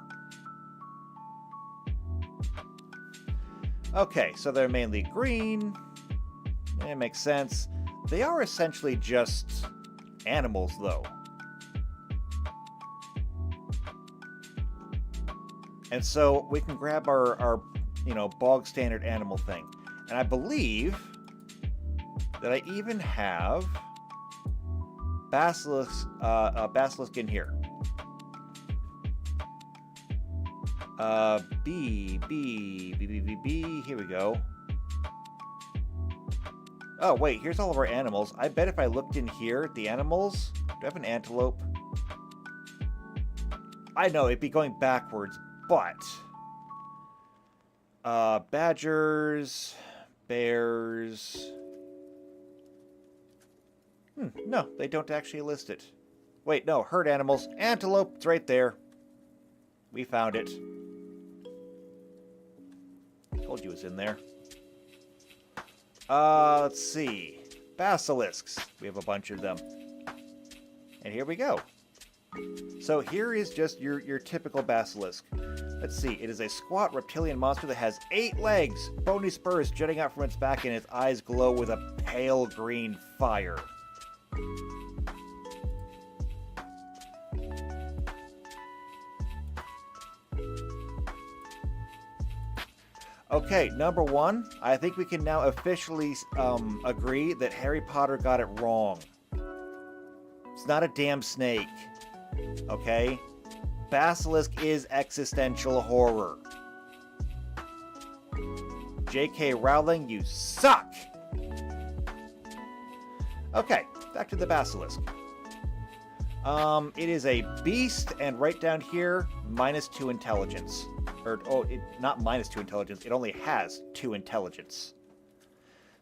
Okay, so they're mainly green. It makes sense. They are essentially just animals, though. And so we can grab our bog standard animal thing. And I believe that I even have basilisk in here. B, here we go. Oh, wait, here's all of our animals. I bet if I looked in here at the animals, do I have an antelope? I know, it'd be going backwards, but badgers, bears. No, they don't actually list it. Wait, no, herd animals. Antelope, it's right there. We found it. Told you it was in there. Let's see. Basilisks. We have a bunch of them. And here we go. So here is just your typical basilisk. Let's see. It is a squat reptilian monster that has 8 legs, bony spurs jutting out from its back, and its eyes glow with a pale green fire. Okay, number 1, I think we can now officially agree that Harry Potter got it wrong. It's not a damn snake. Okay? Basilisk is existential horror. J.K. Rowling, you suck! Okay, back to the basilisk. It is a beast, and right down here, -2 intelligence. Not -2 intelligence, it only has 2 intelligence.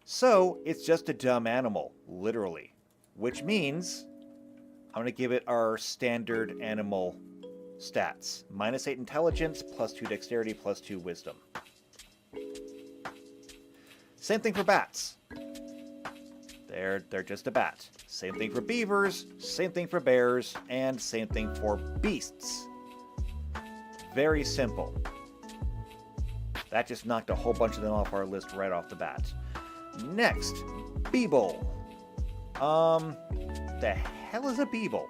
So, it's just a dumb animal, literally. Which means, I'm going to give it our standard animal stats. -8 intelligence, +2 dexterity, +2 wisdom. Same thing for bats. They're just a bat. Same thing for beavers, same thing for bears, and same thing for beasts. Very simple. That just knocked a whole bunch of them off our list right off the bat. Next, Beeble. The hell is a Beeble?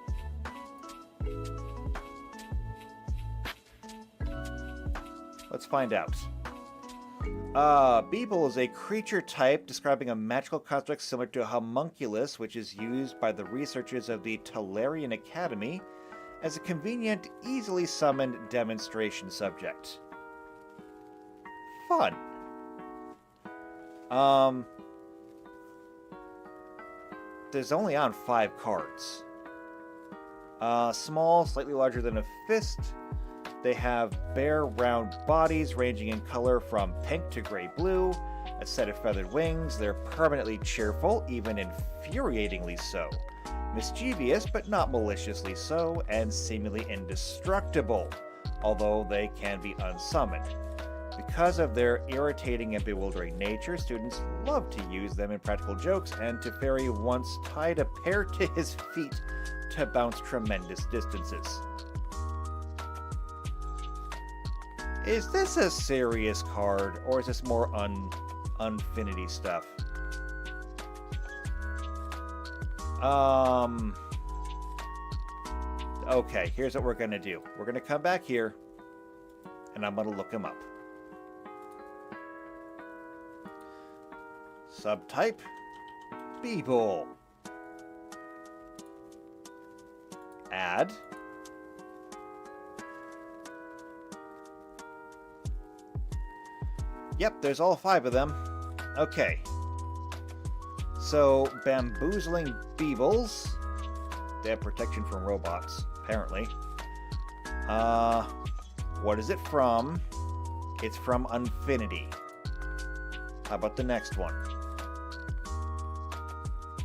Let's find out. Beeble is a creature type describing a magical construct similar to a homunculus, which is used by the researchers of the Tolarian Academy as a convenient, easily summoned demonstration subject. Fun. There's only on 5 cards. Small, slightly larger than a fist. They have bare, round bodies ranging in color from pink to gray-blue, a set of feathered wings. They're permanently cheerful, even infuriatingly so. Mischievous, but not maliciously so, and seemingly indestructible, although they can be unsummoned. Because of their irritating and bewildering nature, students love to use them in practical jokes, and Teferi once tied a pair to his feet to bounce tremendous distances. Is this a serious card, or is this more Unfinity stuff? Okay, here's what we're gonna do. We're gonna come back here, and I'm gonna look him up. Subtype, Beeble. Add. Yep, there's all 5 of them. Okay. So, bamboozling Beebles. They have protection from robots, apparently. What is it from? It's from Unfinity. How about the next one?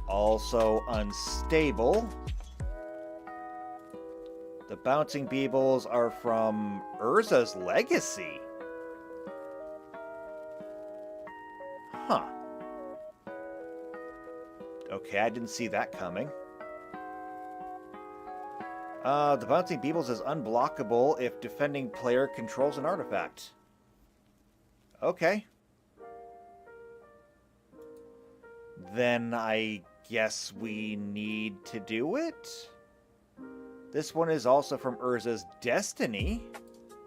Also unstable. The bouncing Beebles are from Urza's Legacy. Huh. Okay, I didn't see that coming. The bouncing Beebles is unblockable if defending player controls an artifact. Okay. Then I guess we need to do it? This one is also from Urza's Destiny.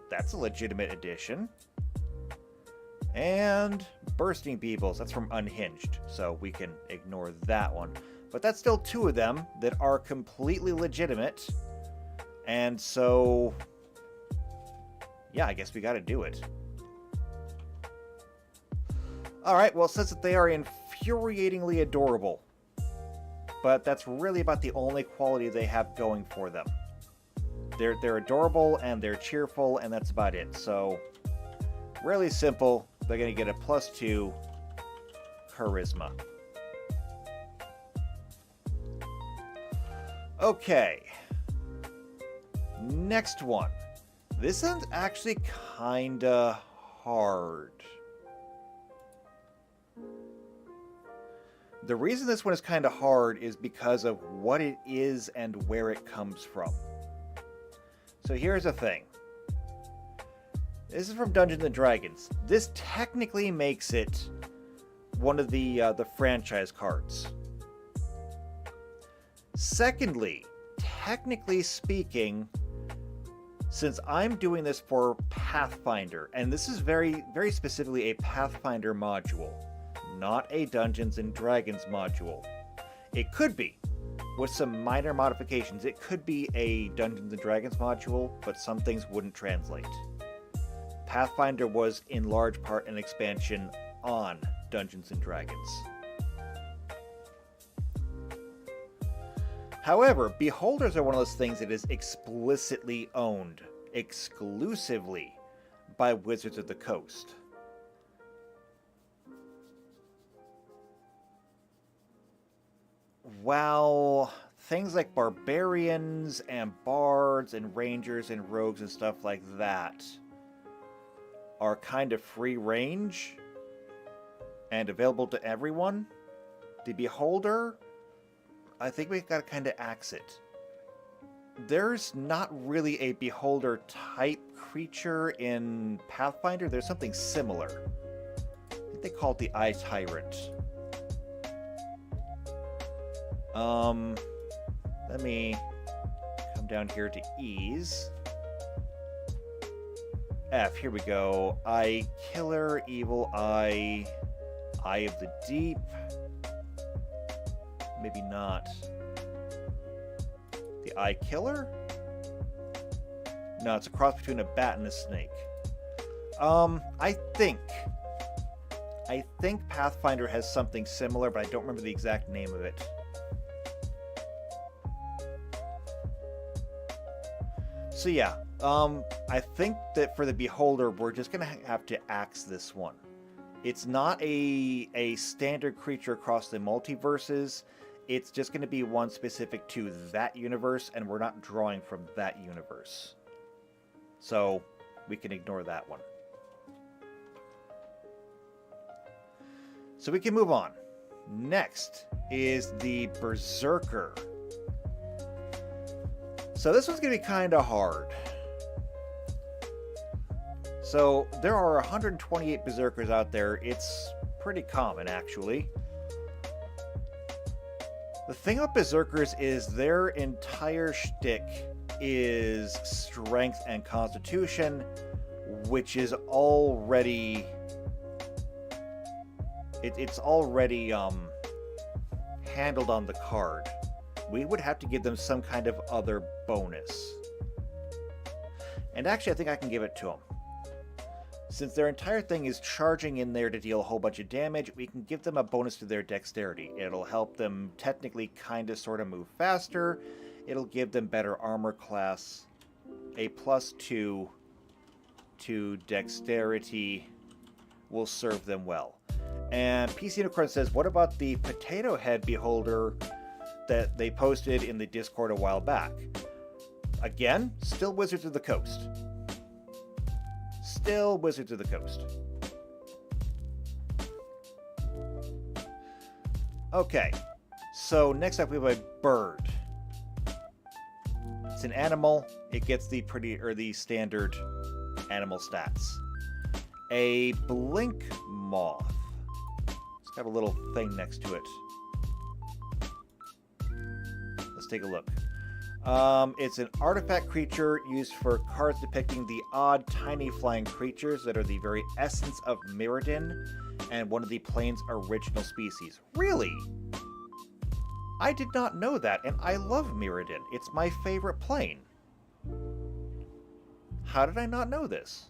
That's a legitimate addition. And Bursting Beebles, that's from Unhinged, so we can ignore that one. But that's still 2 of them that are completely legitimate. And so, yeah, I guess we gotta do it. Alright, well, it says that they are infuriatingly adorable. But that's really about the only quality they have going for them. They're adorable and they're cheerful, and that's about it. So, really simple. They're going to get a +2 charisma. Okay. Next one. This one's actually kinda hard. The reason this one is kinda hard is because of what it is and where it comes from. So here's the thing. This is from Dungeons & Dragons. This technically makes it one of the franchise cards. Secondly, technically speaking, since I'm doing this for Pathfinder, and this is very, very specifically a Pathfinder module, not a Dungeons & Dragons module. It could be, with some minor modifications, it could be a Dungeons & Dragons module, but some things wouldn't translate. Pathfinder was in large part an expansion on Dungeons & Dragons. However, Beholders are one of those things that is explicitly owned, exclusively, by Wizards of the Coast. While things like barbarians and bards and rangers and rogues and stuff like that are kind of free range and available to everyone, the Beholder, I think we've got to kind of axe it. There's not really a Beholder type creature in Pathfinder. There's something similar. I think they call it the Eye Tyrant. Let me come down here to Ease. F, here we go. Eye Killer, Evil Eye, Eye of the Deep. Maybe not. The Eye Killer? No, it's a cross between a bat and a snake. I think Pathfinder has something similar, but I don't remember the exact name of it. So yeah, I think that for the Beholder, we're just going to have to axe this one. It's not a standard creature across the multiverses. It's just going to be one specific to that universe, and we're not drawing from that universe. So we can ignore that one. So we can move on. Next is the Berserker. So this one's going to be kind of hard. So there are 128 Berserkers out there. It's pretty common, actually. The thing about Berserkers is their entire shtick is strength and constitution, which is already... It's already handled on the card. We would have to give them some kind of other bonus. And actually, I think I can give it to them. Since their entire thing is charging in there to deal a whole bunch of damage, we can give them a bonus to their dexterity. It'll help them technically kind of sort of move faster. It'll give them better armor class. A +2 to dexterity will serve them well. And PC Unicorn says, what about the Potato Head Beholder that they posted in the Discord a while back? Again, still Wizards of the Coast. Still Wizards of the Coast. Okay, so next up we have a bird. It's an animal. It gets the the standard animal stats. A blink moth. It's got a little thing next to it. Let's take a look. It's an artifact creature used for cards depicting the odd, tiny flying creatures that are the very essence of Mirrodin and one of the plane's original species. Really? I did not know that, and I love Mirrodin. It's my favorite plane. How did I not know this?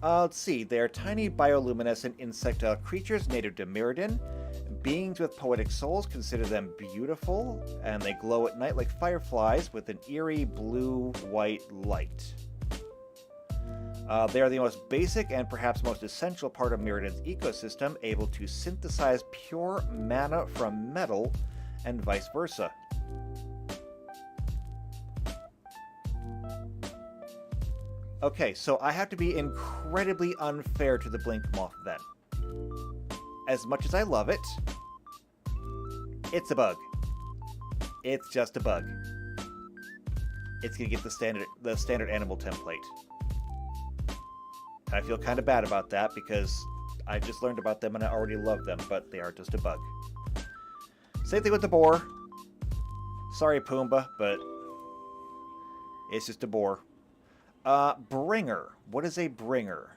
Let's see. They are tiny bioluminescent insectile creatures native to Mirrodin. Beings with poetic souls consider them beautiful, and they glow at night like fireflies with an eerie blue-white light. They are the most basic and perhaps most essential part of Mirrodin's ecosystem, able to synthesize pure mana from metal and vice versa. Okay, so I have to be incredibly unfair to the Blink Moth then. As much as I love it, it's a bug. It's just a bug. It's gonna get the standard animal template. I feel kind of bad about that because I just learned about them and I already love them, but they are just a bug. Same thing with the boar. Sorry, Pumbaa, but it's just a boar. Bringer. What is a bringer?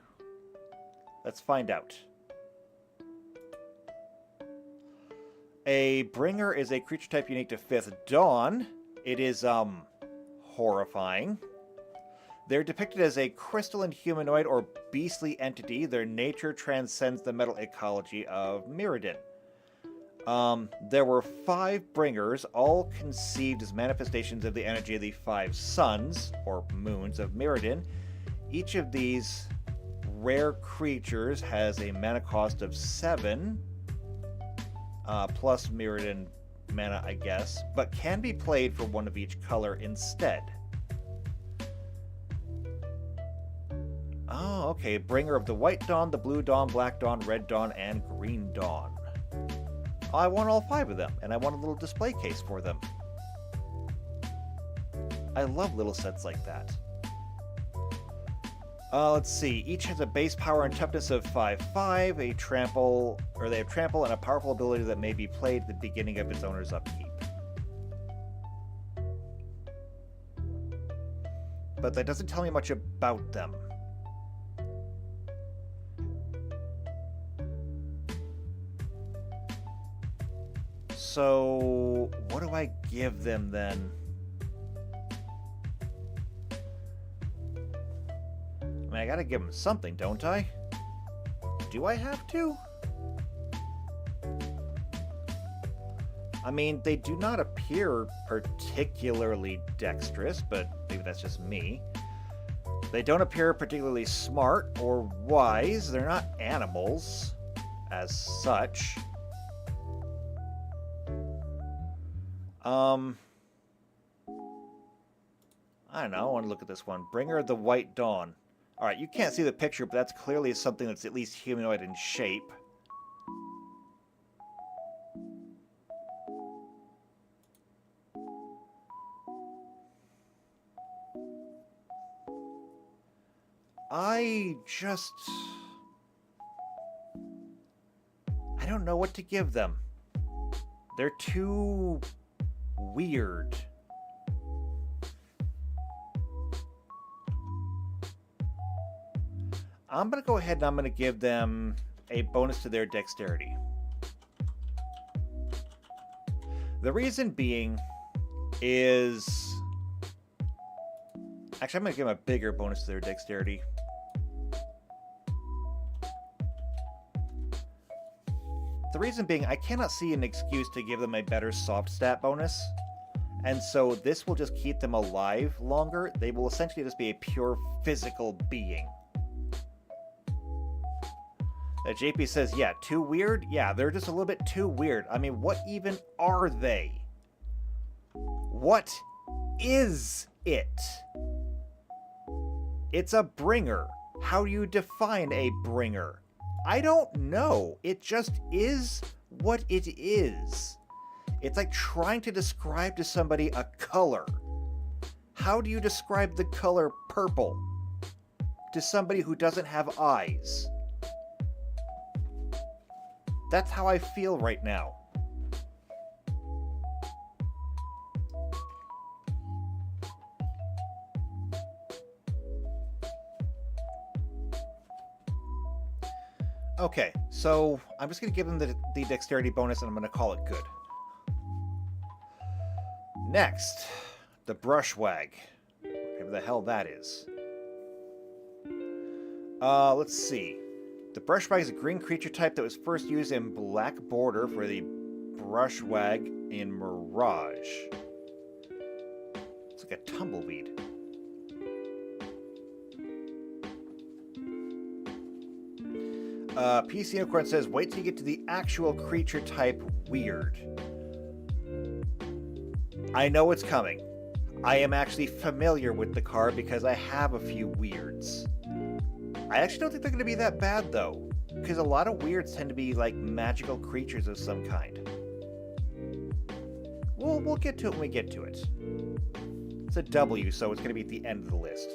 Let's find out. A bringer is a creature type unique to 5th Dawn. It is, horrifying. They're depicted as a crystalline humanoid or beastly entity. Their nature transcends the metal ecology of Mirrodin. There were 5 bringers, all conceived as manifestations of the energy of the 5 suns, or moons, of Mirrodin. Each of these rare creatures has a mana cost of 7, plus Mirrodin mana, I guess, but can be played for one of each color instead. Oh, okay. Bringer of the White Dawn, the Blue Dawn, Black Dawn, Red Dawn, and Green Dawn. I want all 5 of them, and I want a little display case for them. I love little sets like that. Let's see. Each has a base power and toughness of 5/5, a trample, or they have trample, and a powerful ability that may be played at the beginning of its owner's upkeep. But that doesn't tell me much about them. So, what do I give them then? I mean, I gotta give them something, don't I? Do I have to? I mean, they do not appear particularly dexterous, but maybe that's just me. They don't appear particularly smart or wise. They're not animals as such. I don't know. I want to look at this one. Bringer of the White Dawn. Alright, you can't see the picture, but that's clearly something that's at least humanoid in shape. I don't know what to give them. They're too weird. I'm going to go ahead and I'm going to give them a bonus to their dexterity. The reason being is... Actually, I'm going to give them a bigger bonus to their dexterity. The reason being, I cannot see an excuse to give them a better soft stat bonus. And so this will just keep them alive longer. They will essentially just be a pure physical being. JP says, yeah, too weird? Yeah, they're just a little bit too weird. I mean, what even are they? What is it? It's a bringer. How do you define a bringer? I don't know. It just is what it is. It's like trying to describe to somebody a color. How do you describe the color purple to somebody who doesn't have eyes? That's how I feel right now. Okay, so I'm just going to give them the dexterity bonus and I'm going to call it good. Next, the Brushwag. Whatever the hell that is. Let's see. The Brushwag is a green creature type that was first used in Black Border for the Brushwag in Mirage. It's like a tumbleweed. PC Unicorn says, wait till you get to the actual creature type weird. I know it's coming. I am actually familiar with the card because I have a few weirds. I actually don't think they're going to be that bad, though, because a lot of weirds tend to be like magical creatures of some kind. We'll get to it when we get to it. It's a W, so it's going to be at the end of the list.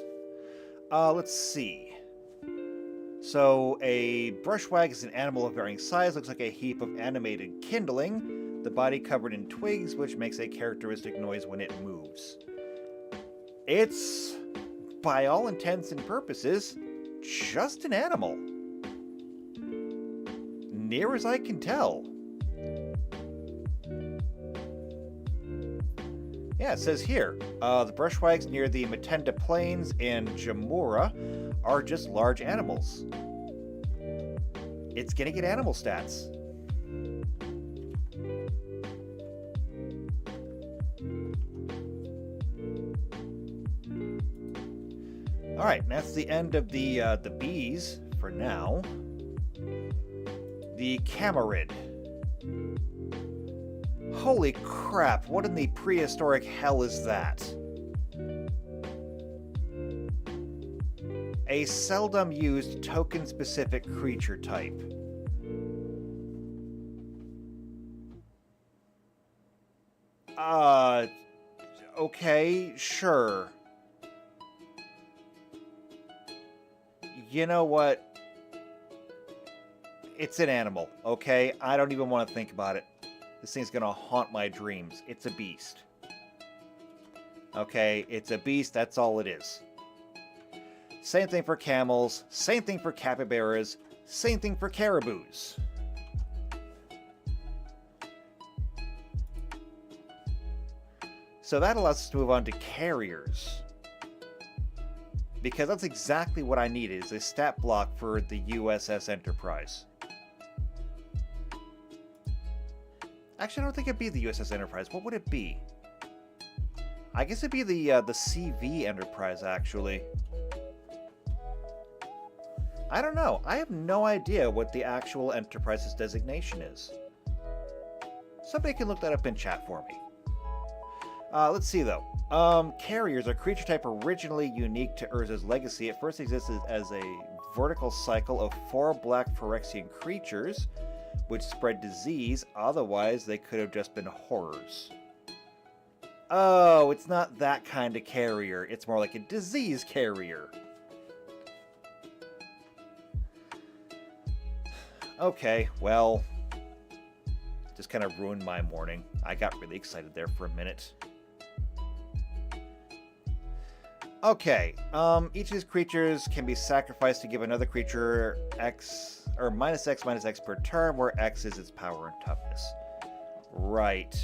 Let's see. So, a Brushwag is an animal of varying size, looks like a heap of animated kindling, the body covered in twigs, which makes a characteristic noise when it moves. It's, by all intents and purposes, just an animal. Near as I can tell. Yeah, it says here, the Brushwags near the Matenda Plains and Jamura are just large animals. It's gonna get animal stats. Alright, that's the end of the bees for now. The Camarid. Holy crap, what in the prehistoric hell is that? A seldom used token-specific creature type. Okay, sure. You know what? It's an animal, okay? I don't even want to think about it. This thing's gonna haunt my dreams. It's a beast. Okay, it's a beast, that's all it is. Same thing for camels, same thing for capybaras, same thing for caribous. So that allows us to move on to carriers. Because that's exactly what I needed, is a stat block for the USS Enterprise. Actually, I don't think it'd be the USS Enterprise. What would it be? I guess it'd be the CV Enterprise, actually. I don't know. I have no idea what the actual Enterprise's designation is. Somebody can look that up in chat for me. Let's see, though. Carriers are creature type originally unique to Urza's legacy. It first existed as a vertical cycle of 4 black Phyrexian creatures, which spread disease. Otherwise, they could have just been horrors. Oh, it's not that kind of carrier. It's more like a disease carrier. Okay, well, just kind of ruined my morning. I got really excited there for a minute. Okay, each of these creatures can be sacrificed to give another creature X, or -X per turn, where X is its power and toughness. Right.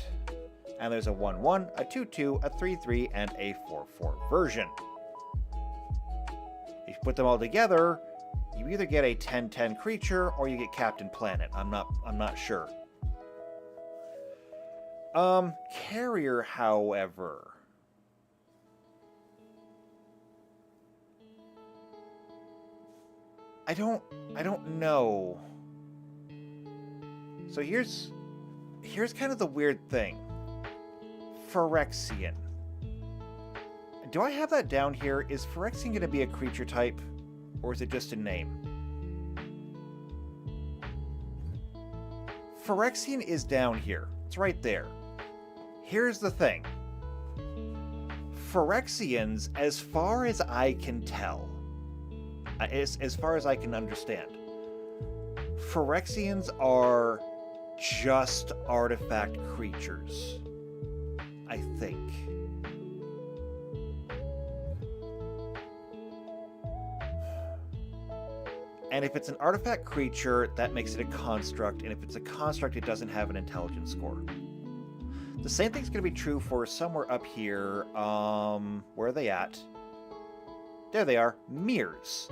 And there's a 1/1, a 2/2, a 3/3, and a 4/4 version. If you put them all together, you either get a 10/10 creature or you get Captain Planet. I'm not sure. Carrier, however, I don't know. So here's kind of the weird thing. Phyrexian. Do I have that down here? Is Phyrexian going to be a creature type, or is it just a name? Phyrexian is down here. It's right there. Here's the thing. Phyrexians, as far as I can tell, as far as I can understand, Phyrexians are just artifact creatures, I think. And if it's an artifact creature, that makes it a construct, and if it's a construct, it doesn't have an intelligence score. The same thing's going to be true for somewhere up here. Where are they at? There they are. Mirrors.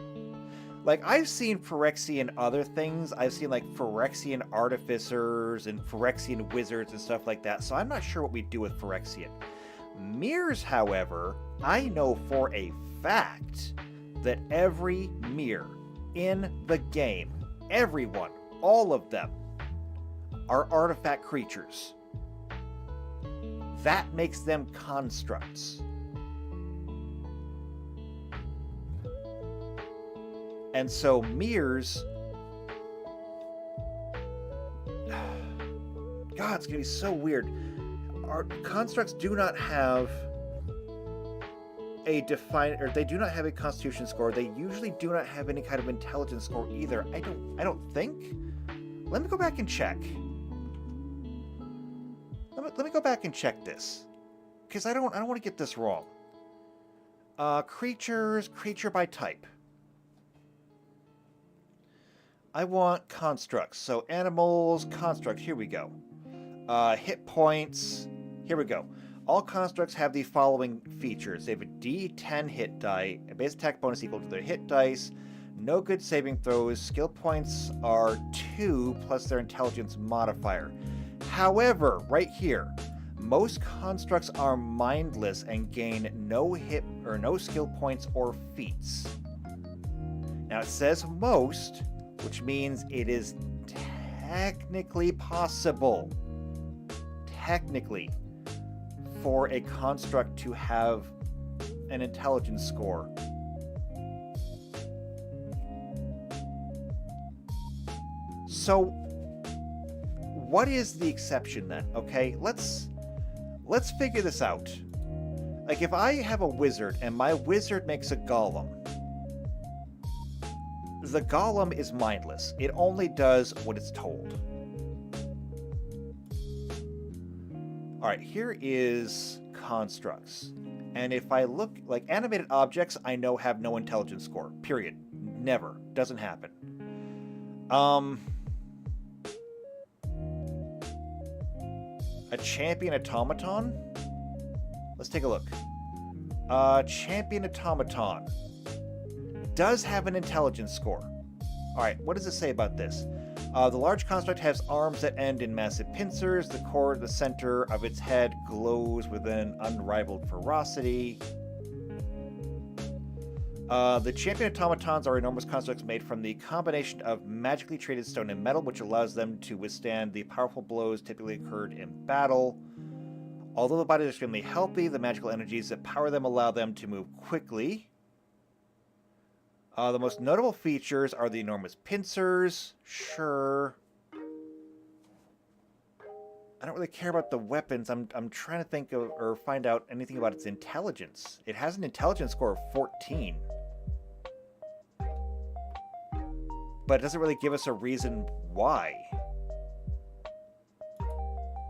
Like, I've seen Phyrexian other things. I've seen, like, Phyrexian artificers and Phyrexian wizards and stuff like that, so I'm not sure what we do with Phyrexian. Mirrors, however, I know for a fact that every mirror in the game, everyone, all of them, are artifact creatures. That makes them constructs. And so mirrors, God, it's gonna be so weird. Our constructs do not have a defined, or they do not have a constitution score. They usually do not have any kind of intelligence score either. I don't think. Let me go back and check. Let me go back and check this, because I don't want to get this wrong. Creatures, creature by type. I want constructs. So animals, constructs, here we go. Hit points, here we go. All constructs have the following features. They have a D10 hit die, a base attack bonus equal to their hit dice, no good saving throws, skill points are 2 plus their intelligence modifier. However, right here, most constructs are mindless and gain no hit or no skill points or feats. Now it says most, which means it is technically possible, for a construct to have an intelligence score. So, what is the exception then? Okay, let's figure this out. Like, if I have a wizard and my wizard makes a golem, the golem is mindless. It only does what it's told. Alright, here is constructs. And if I look, like, animated objects, I know have no intelligence score. Period. Never. Doesn't happen. A champion automaton? Let's take a look. Champion automaton does have an intelligence score. Alright, what does it say about this? The large construct has arms that end in massive pincers. The core at the center of its head glows with an unrivaled ferocity. The champion automatons are enormous constructs made from the combination of magically traded stone and metal, which allows them to withstand the powerful blows typically occurred in battle. Although the body is extremely healthy, the magical energies that power them allow them to move quickly. The most notable features are the enormous pincers. Sure. I don't really care about the weapons. I'm trying to think of or find out anything about its intelligence. It has an intelligence score of 14. But it doesn't really give us a reason why.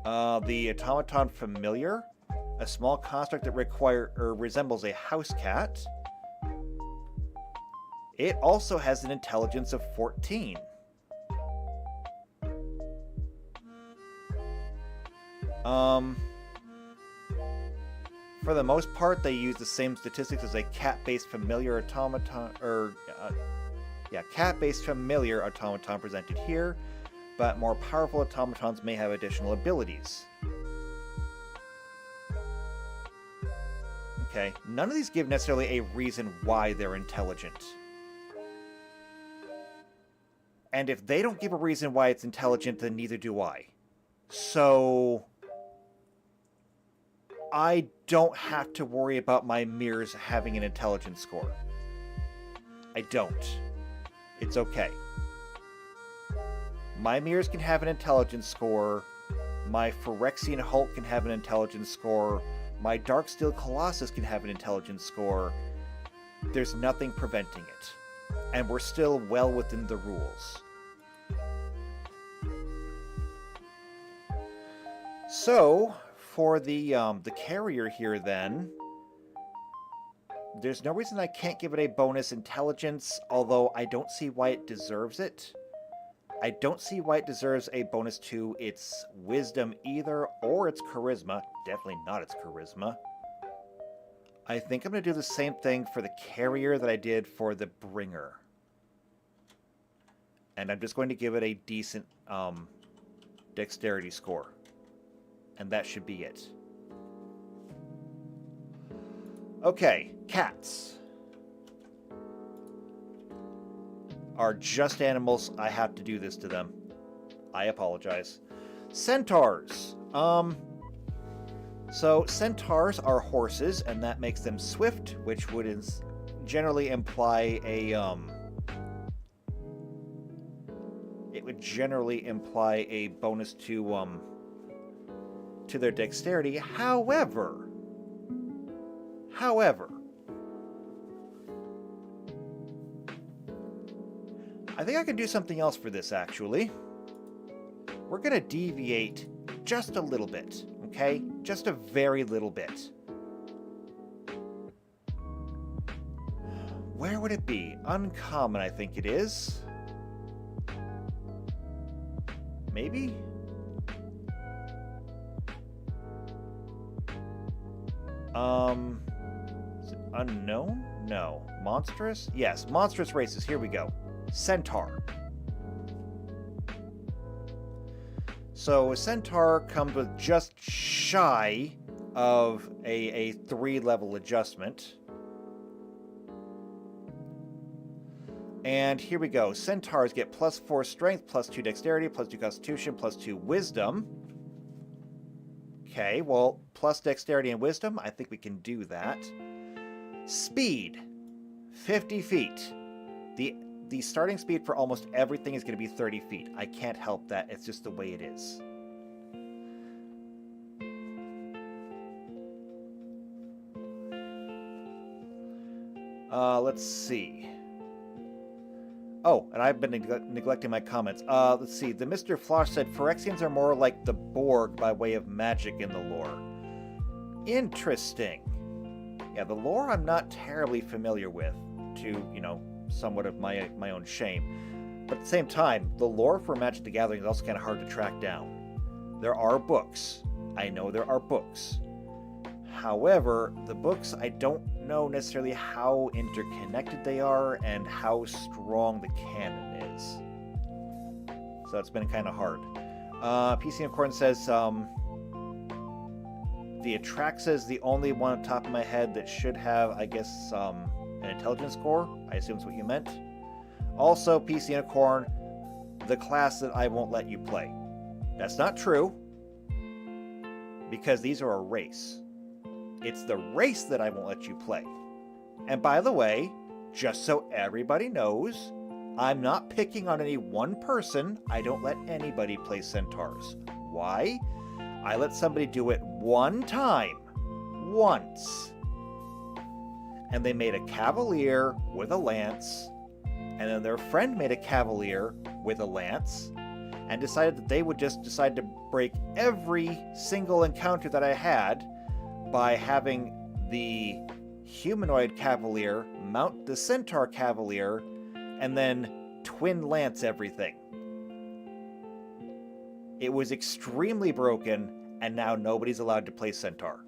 The automaton familiar, a small construct that resembles a house cat. It also has an intelligence of 14. For the most part, they use the same statistics as a cat-based familiar automaton, cat-based familiar automaton presented here, but more powerful automatons may have additional abilities. Okay, none of these give necessarily a reason why they're intelligent. And if they don't give a reason why it's intelligent, then neither do I. So I don't have to worry about my mirrors having an intelligence score. I don't. It's okay. My mirrors can have an intelligence score. My Phyrexian Hulk can have an intelligence score. My Darksteel Colossus can have an intelligence score. There's nothing preventing it. And we're still well within the rules. So, for the carrier here then, there's no reason I can't give it a bonus intelligence, although I don't see why it deserves it. I don't see why it deserves a bonus to its wisdom either, or its charisma. Definitely not its charisma. I think I'm going to do the same thing for the carrier that I did for the bringer. And I'm just going to give it a decent dexterity score. And that should be it. Okay, cats are just animals. I have to do this to them. I apologize. Centaurs. So centaurs are horses, and that makes them swift, which would generally imply a it would generally imply a bonus to their dexterity. However, I think I can do something else for this, actually. We're going to deviate just a little bit, okay? Just a very little bit. Where would it be? Uncommon, I think it is. Maybe? Is it unknown? No. Monstrous? Yes, monstrous races. Here we go. Centaur. So a centaur comes with just shy of a 3-level adjustment. And here we go. Centaurs get +4 strength, +2 dexterity, +2 constitution, +2 wisdom. Okay, well, plus dexterity and wisdom, I think we can do that. Speed, 50 feet. The starting speed for almost everything is going to be 30 feet. I can't help that. It's just the way it is. Let's see. Oh, and I've been neglecting my comments. Let's see. The Mr. Flosh said Phyrexians are more like the Borg by way of magic in the lore. Interesting. Yeah, the lore I'm not terribly familiar with, to, somewhat of my own shame. But at the same time, the lore for Magic the Gathering is also kind of hard to track down. There are books. I know there are books. However, the books, I don't know necessarily how interconnected they are and how strong the canon is. So it's been kind of hard. PC Unicorn says, the Atraxa is the only one on top of my head that should have, I guess, an intelligence score. I assume that's what you meant. Also, PC Unicorn, the class that I won't let you play. That's not true, because these are a race. It's the race that I won't let you play. And by the way, just so everybody knows, I'm not picking on any one person. I don't let anybody play centaurs. Why? I let somebody do it one time. Once. And they made a cavalier with a lance, and then their friend made a cavalier with a lance, and decided that they would just decide to break every single encounter that I had by having the humanoid cavalier mount the centaur cavalier and then twin lance everything. It was extremely broken, and now nobody's allowed to play centaur.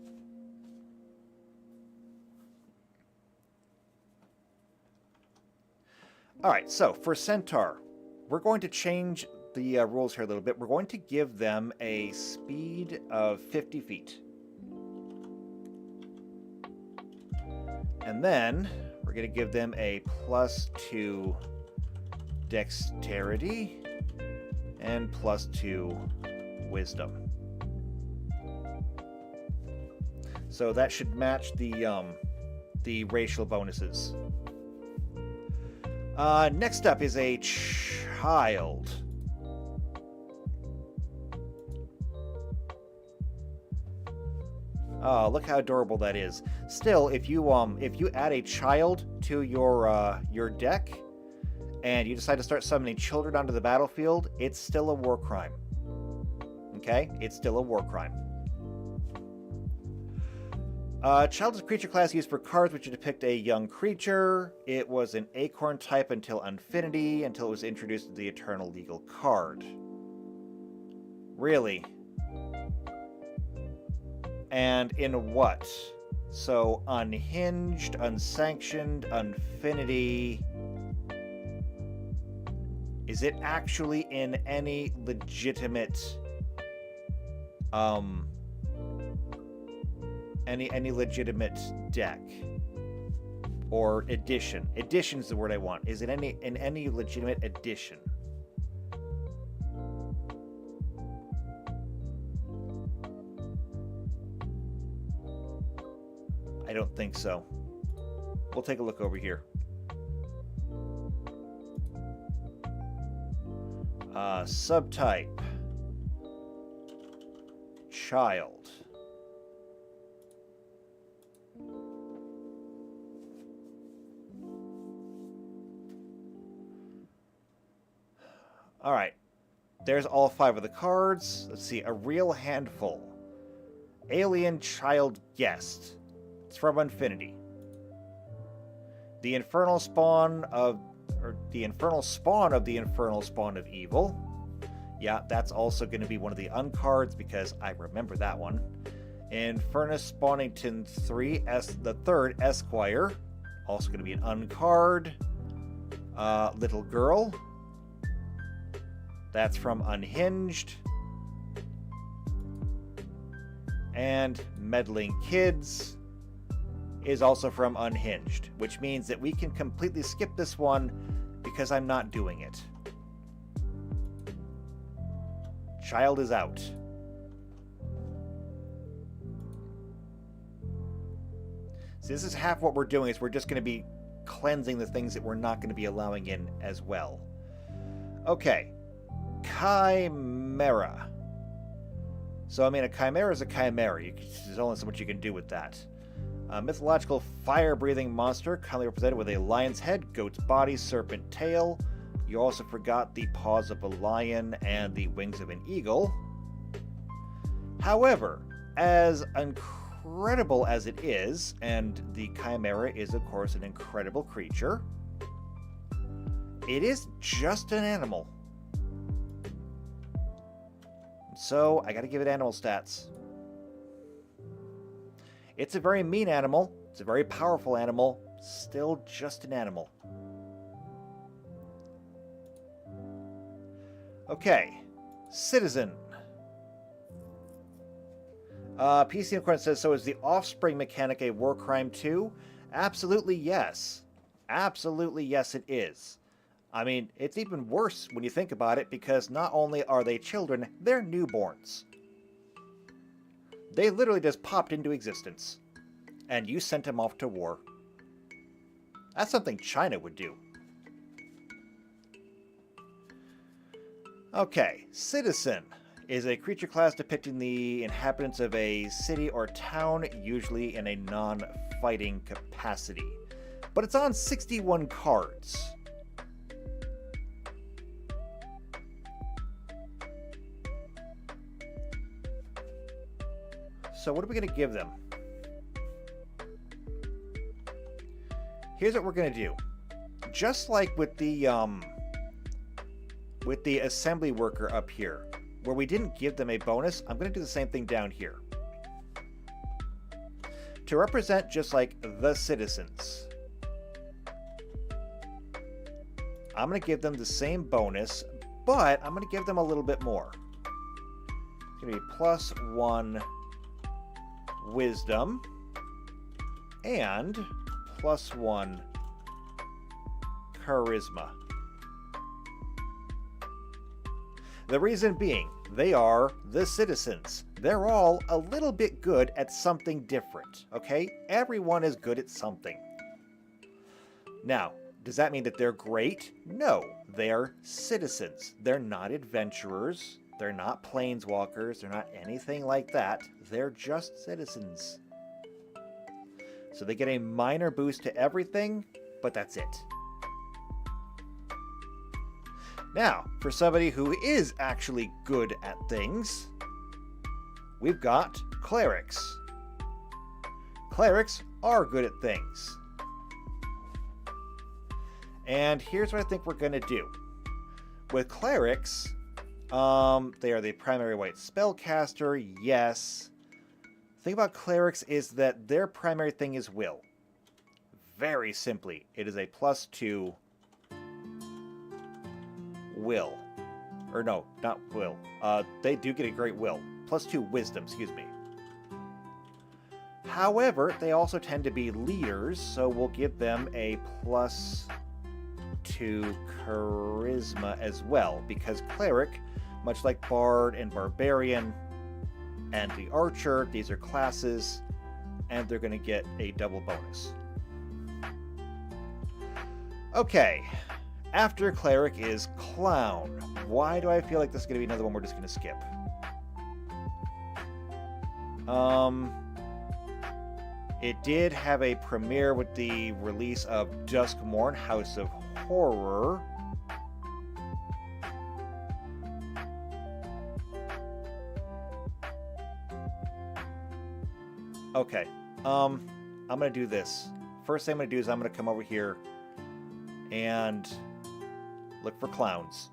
Alright, so for centaur, we're going to change the rules here a little bit. We're going to give them a speed of 50 feet. And then we're going to give them a +2 dexterity and +2 wisdom. So that should match the racial bonuses. Next up is a child. Oh, look how adorable that is. Still, if you add a child to your deck, and you decide to start summoning children onto the battlefield, it's still a war crime. Okay? It's still a war crime. Child is a creature class used for cards which depict a young creature. It was an acorn type until Infinity, until it was introduced to the Eternal Legal card. Really? And in what? So, Unhinged, Unsanctioned, Infinity. Is it actually in any legitimate any legitimate deck or edition? Edition's the word I want. Is it in any legitimate edition? I don't think so. We'll take a look over here. Subtype. Child. Alright. There's all 5 of the cards. Let's see. A real handful. Alien Child Guest. It's from Infinity. The Infernal Spawn of... or the Infernal Spawn of the Infernal Spawn of Evil. Yeah, that's also going to be one of the uncards because I remember that one. Infernus Spawnington 3, the 3rd Esquire. Also going to be an uncard. Little Girl. That's from Unhinged. And Meddling Kids is also from Unhinged, which means that we can completely skip this one because I'm not doing it. Child is out. So this is half what we're doing, is we're just going to be cleansing the things that we're not going to be allowing in as well. Okay. Chimera. So, I mean, a chimera is a chimera. There's only so much you can do with that. A mythological fire-breathing monster, commonly represented with a lion's head, goat's body, serpent tail. You also forgot the paws of a lion and the wings of an eagle. However, as incredible as it is, and the chimera is, of course, an incredible creature, it is just an animal. So, I gotta give it animal stats. It's a very mean animal. It's a very powerful animal. Still just an animal. Okay. Citizen. PC Corn says, so is the offspring mechanic a war crime too? Absolutely yes. Absolutely yes it is. I mean, it's even worse when you think about it, because not only are they children, they're newborns. They literally just popped into existence. And you sent them off to war. That's something China would do. Okay, Citizen is a creature class depicting the inhabitants of a city or town, usually in a non-fighting capacity. But it's on 61 cards. So what are we going to give them? Here's what we're going to do. Just like with the assembly worker up here, where we didn't give them a bonus, I'm going to do the same thing down here. To represent just like the citizens, I'm going to give them the same bonus, but I'm going to give them a little bit more. It's going to be +1 wisdom and +1 charisma. The reason being, they are the citizens. They're all a little bit good at something different, okay? Everyone is good at something. Now, does that mean that they're great? No, they are citizens. They're not adventurers. They're not planeswalkers. They're not anything like that. They're just citizens. So they get a minor boost to everything, but that's it. Now, for somebody who is actually good at things, we've got clerics. Clerics are good at things. And here's what I think we're going to do. With clerics, they are the primary white spellcaster, yes. The thing about clerics is that their primary thing is will. Very simply, it is a +2 will. Or no, not will. They do get a great will. +2 wisdom, excuse me. However, they also tend to be leaders, so we'll give them a +2 charisma as well, because cleric, much like bard and barbarian and the archer, these are classes, and they're going to get a double bonus. Okay, after cleric is clown. Why do I feel like this is going to be another one we're just going to skip? It did have a premiere with the release of Duskmourn, House of Horror. Okay, I'm going to do this. First thing I'm going to do is I'm going to come over here and look for clowns.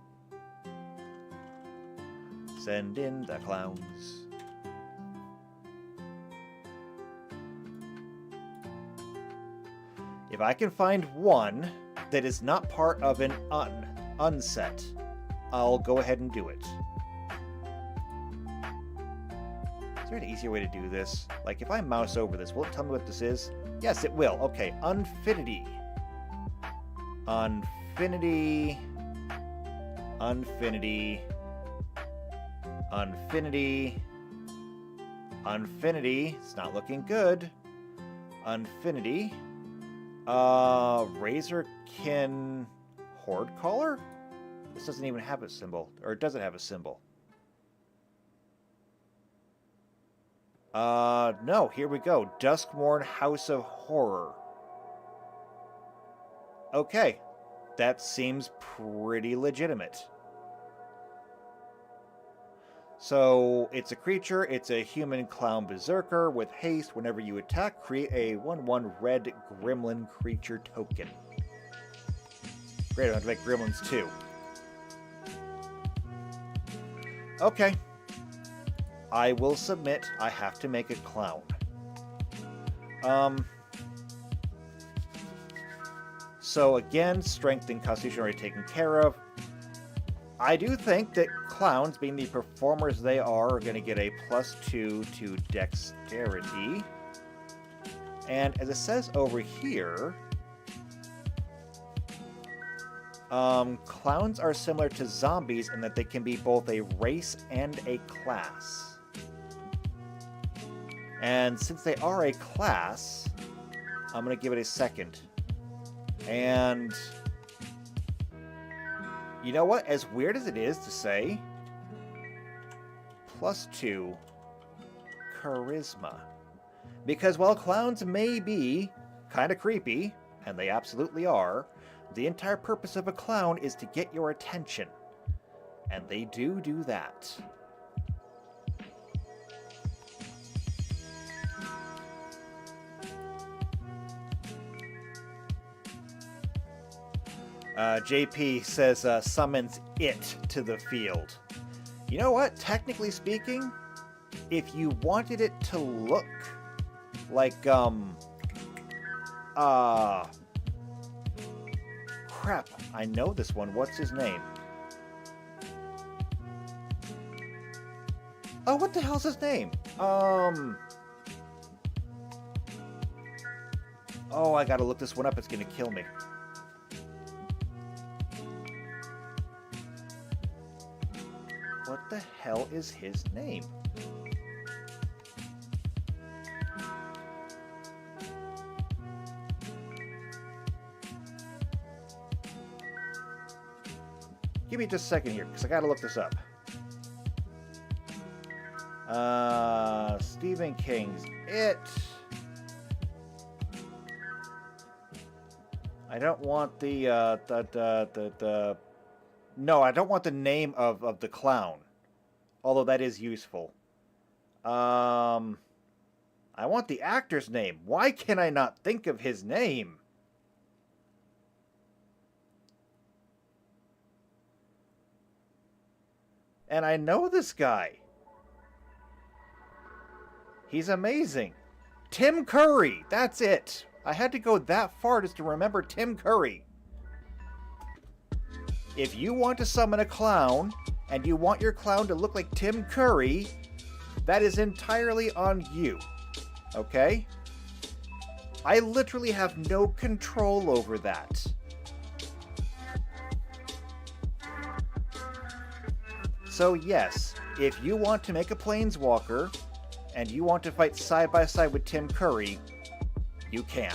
Send in the clowns. If I can find one that is not part of an unset, I'll go ahead and do it. Is there an easier way to do this? Like, if I mouse over this, will it tell me what this is? Yes, it will. Okay, Unfinity. Unfinity. Unfinity. Unfinity. Unfinity. It's not looking good. Unfinity. Razorkin Horde Caller? This doesn't even have a symbol. Or it doesn't have a symbol. No, here we go. Duskmourn House of Horror. Okay. That seems pretty legitimate. So, it's a creature, it's a human clown berserker with haste. Whenever you attack, create a 1/1 red gremlin creature token. Great, I don't have to make gremlins too. Okay. I will submit. I have to make a clown. So again, strength and constitution are already taken care of. I do think that clowns, being the performers they are going to get a +2 to dexterity. And as it says over here, clowns are similar to zombies in that they can be both a race and a class. And since they are a class, I'm going to give it a second. And you know what? As weird as it is to say, +2 charisma. Because while clowns may be kind of creepy, and they absolutely are, the entire purpose of a clown is to get your attention. And they do that. JP says summons it to the field. You know what? Technically speaking, if you wanted it to look like, crap, I know this one. What's his name? Oh, what the hell's his name? Oh, I gotta look this one up. It's gonna kill me. What the hell is his name? Give me just a second here, because I gotta look this up. Stephen King's It. I don't want no, I don't want the name of the clown. Although that is useful. I want the actor's name. Why can I not think of his name? And I know this guy. He's amazing. Tim Curry. That's it. I had to go that far just to remember Tim Curry. If you want to summon a clown, and you want your clown to look like Tim Curry, that is entirely on you. Okay? I literally have no control over that. So yes, if you want to make a planeswalker, and you want to fight side by side with Tim Curry, you can.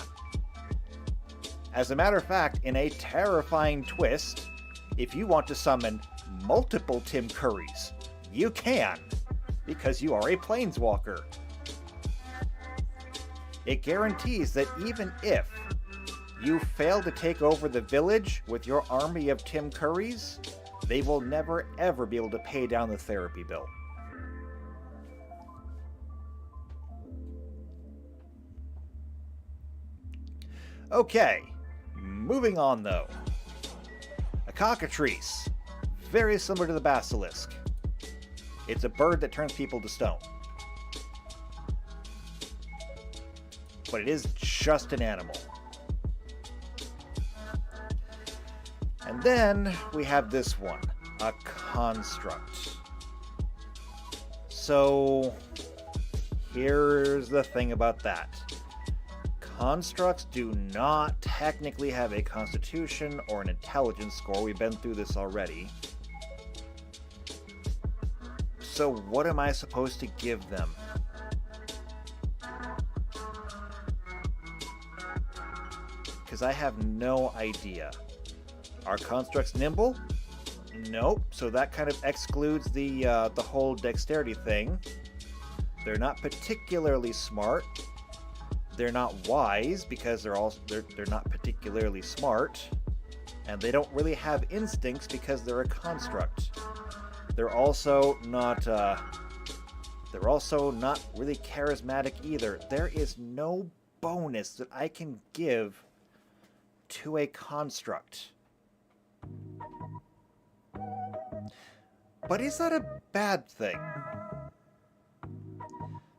As a matter of fact, in a terrifying twist, if you want to summon multiple Tim Currys, you can, because you are a planeswalker. It guarantees that even if you fail to take over the village with your army of Tim Currys, they will never ever be able to pay down the therapy bill. Okay, moving on though. A cockatrice. Very similar to the basilisk. It's a bird that turns people to stone. But it is just an animal. And then we have this one, a construct. So here's the thing about that. Constructs do not technically have a constitution or an intelligence score. We've been through this already. So what am I supposed to give them? Because I have no idea. Are constructs nimble? Nope. So that kind of excludes the whole dexterity thing. They're not particularly smart. They're not wise because they're not particularly smart, and they don't really have instincts because they're a construct. They're also not really charismatic either. There is no bonus that I can give to a construct. But is that a bad thing?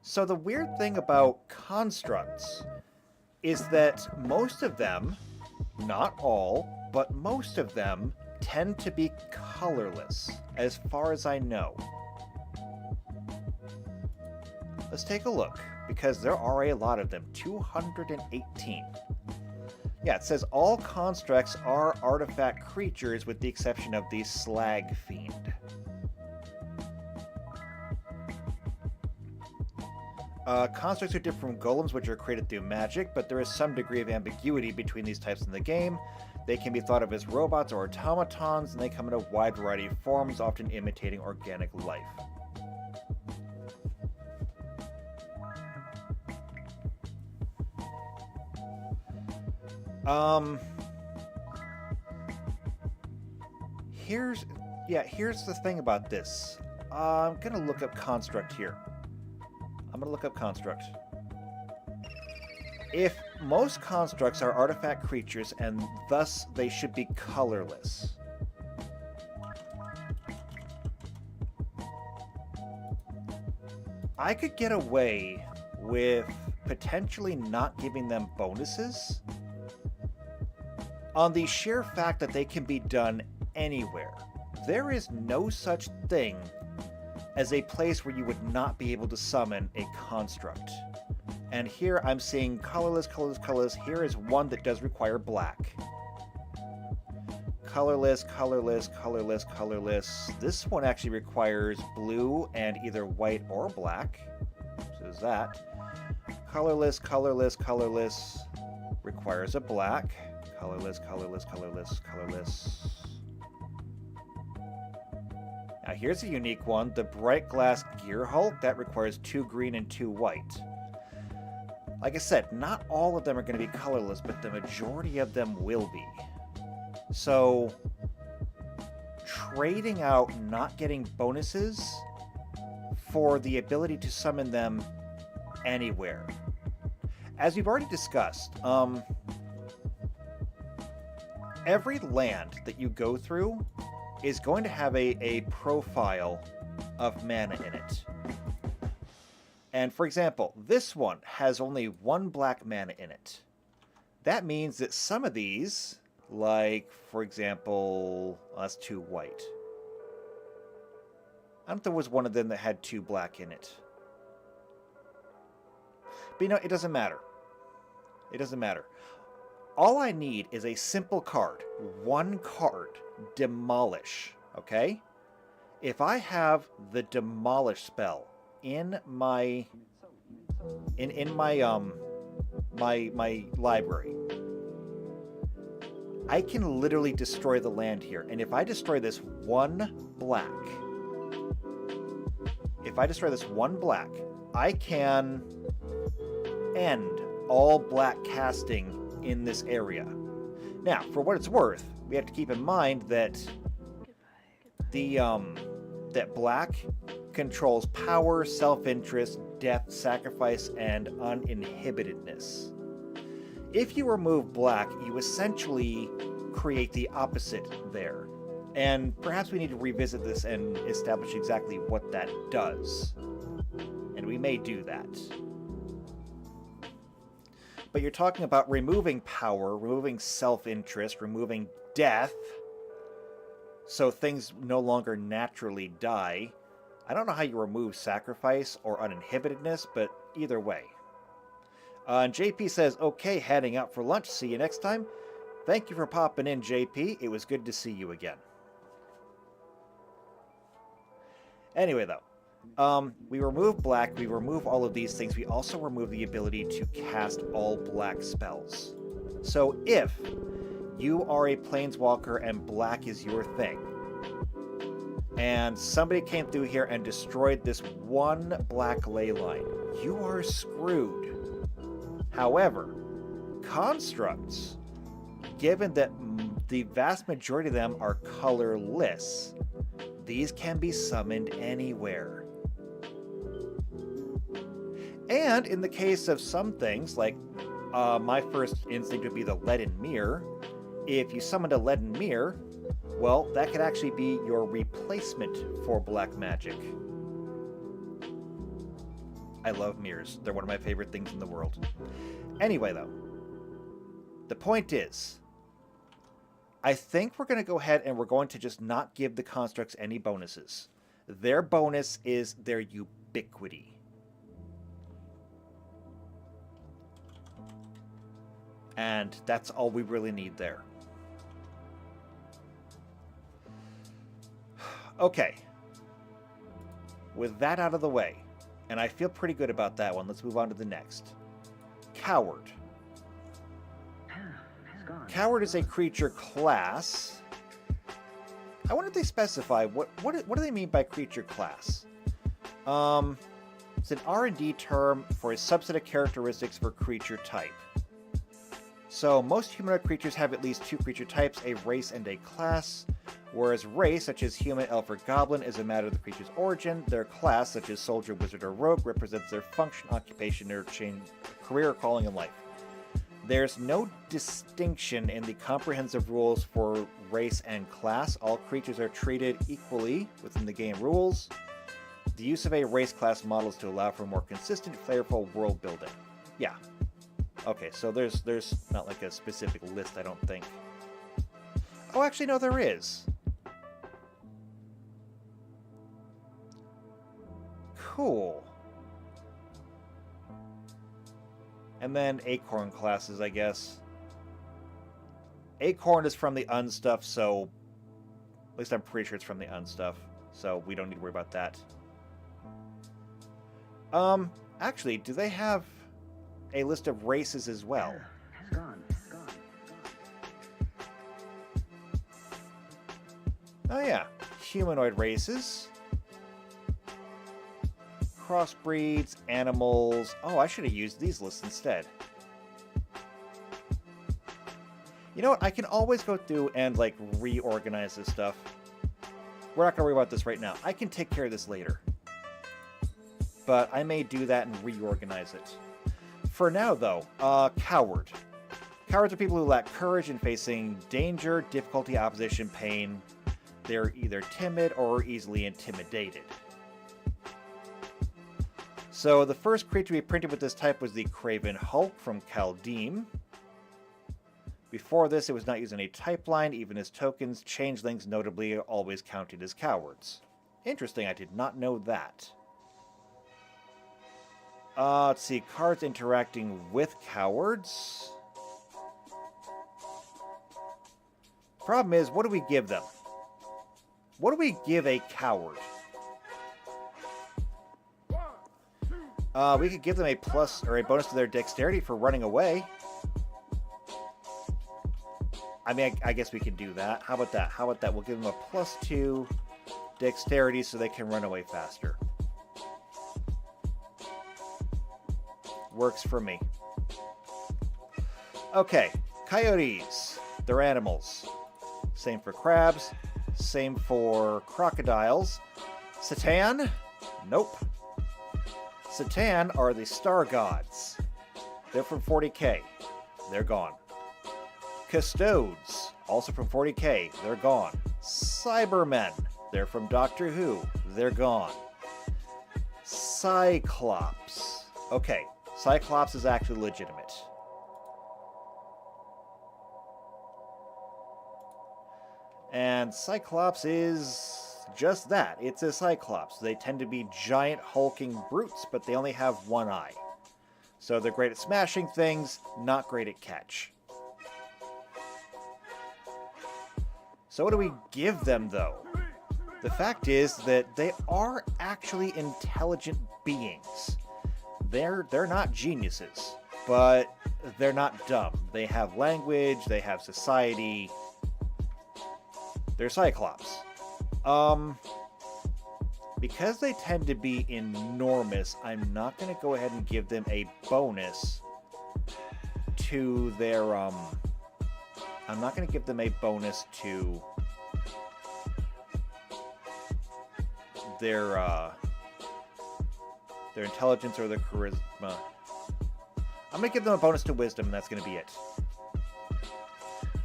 So the weird thing about constructs is that most of them, not all, but most of them, tend to be colorless, as far as I know. Let's take a look, because there are a lot of them. 218. Yeah, it says all constructs are artifact creatures with the exception of the Slag Fiend. Constructs are different from golems, which are created through magic, but there is some degree of ambiguity between these types in the game. They can be thought of as robots or automatons, and they come in a wide variety of forms, often imitating organic life. Here's the thing about this. I'm gonna look up construct here. If most constructs are artifact creatures and thus they should be colorless. I could get away with potentially not giving them bonuses on the sheer fact that they can be done anywhere. There is no such thing as a place where you would not be able to summon a construct. And here I'm seeing colorless. Here is one that does require black. Colorless. This one actually requires blue and either white or black. So there's that. Colorless. Requires a black. Colorless. Now here's a unique one, the Bright Glass Gear Hulk. That requires 2 green and 2 white. Like I said, not all of them are going to be colorless, but the majority of them will be. So, trading out not getting bonuses for the ability to summon them anywhere. As we've already discussed, every land that you go through is going to have a profile of mana in it. And for example, this one has only 1 black mana in it. That means that some of these, like, for example, that's 2 white. I don't think there was one of them that had 2 black in it. But you know, it doesn't matter. It doesn't matter. All I need is a simple card. 1 card. Demolish. Okay? If I have the Demolish spell in my my library, I can literally destroy the land here. And if I destroy this 1 black, I can end all black casting in this area. Now, for what it's worth, we have to keep in mind that that black controls power, self-interest, death, sacrifice, and uninhibitedness. If you remove black, you essentially create the opposite there. And perhaps we need to revisit this and establish exactly what that does. And we may do that. But you're talking about removing power, removing self-interest, removing death, so things no longer naturally die. I don't know how you remove sacrifice or uninhibitedness, but either way. And JP says, okay, heading out for lunch. See you next time. Thank you for popping in, JP. It was good to see you again. Anyway, though, we remove black, we remove all of these things. We also remove the ability to cast all black spells. So if you are a planeswalker and black is your thing, and somebody came through here and destroyed this 1 black ley line, you are screwed. However, constructs, given that the vast majority of them are colorless, these can be summoned anywhere. And in the case of some things, like my first instinct would be the Leaden Mirror. If you summoned a Leaden Mirror, well, that could actually be your replacement for black magic. I love mirrors. They're one of my favorite things in the world. Anyway, though, the point is, I think we're going to go ahead and we're going to just not give the constructs any bonuses. Their bonus is their ubiquity. And that's all we really need there. Okay. With that out of the way, and I feel pretty good about that one, let's move on to the next. Coward. Coward is a creature class. I wonder if they specify what do they mean by creature class? It's an R&D term for a subset of characteristics for creature type. So most humanoid creatures have at least two creature types, a race and a class. Whereas race, such as human, elf, or goblin, is a matter of the creature's origin. Their class, such as soldier, wizard, or rogue, represents their function, occupation, or career or calling in life. There's no distinction in the comprehensive rules for race and class. All creatures are treated equally within the game rules. The use of a race class model is to allow for more consistent, flavorful world building. Yeah. Okay, so there's not like a specific list, I don't think. Oh, actually, no, there is. Cool. And then Acorn classes, I guess. Acorn is from the Unstuff, so... At least I'm pretty sure it's from the Unstuff, so we don't need to worry about that. Actually, do they have a list of races as well? Oh yeah, humanoid races. Crossbreeds, animals. Oh, I should have used these lists instead. You know what? I can always go through and, like, reorganize this stuff. We're not going to worry about this right now. I can take care of this later. But I may do that and reorganize it. For now, though, coward. Cowards are people who lack courage in facing danger, difficulty, opposition, pain. They're either timid or easily intimidated. So the first creature we printed with this type was the Craven Hulk from Kaldheim. Before this, it was not using a type line. Even as tokens, changelings notably always counted as cowards. Interesting, I did not know that. Let's see, cards interacting with cowards. Problem is, what do we give them? What do we give a coward? We could give them a plus or a bonus to their dexterity for running away. I mean, I guess we can do that. How about that? How about that? We'll give them a +2 dexterity so they can run away faster. Works for me. Okay, coyotes. They're animals. Same for crabs. Same for crocodiles. Satan? Nope. Satan are the star gods. They're from 40k. They're gone. Custodes, also from 40k. They're gone. Cybermen. They're from Doctor Who. They're gone. Cyclops. Okay, Cyclops is actually legitimate. And Cyclops is just that. It's a Cyclops. They tend to be giant hulking brutes, but they only have one eye. So they're great at smashing things, not great at catch. So what do we give them, though? The fact is that they are actually intelligent beings. They're not geniuses, but they're not dumb. They have language, they have society. They're Cyclops. Because they tend to be enormous, I'm not going to go ahead and give them a bonus to their, I'm not going to give them a bonus to their intelligence or their charisma. I'm going to give them a bonus to wisdom, and that's going to be it.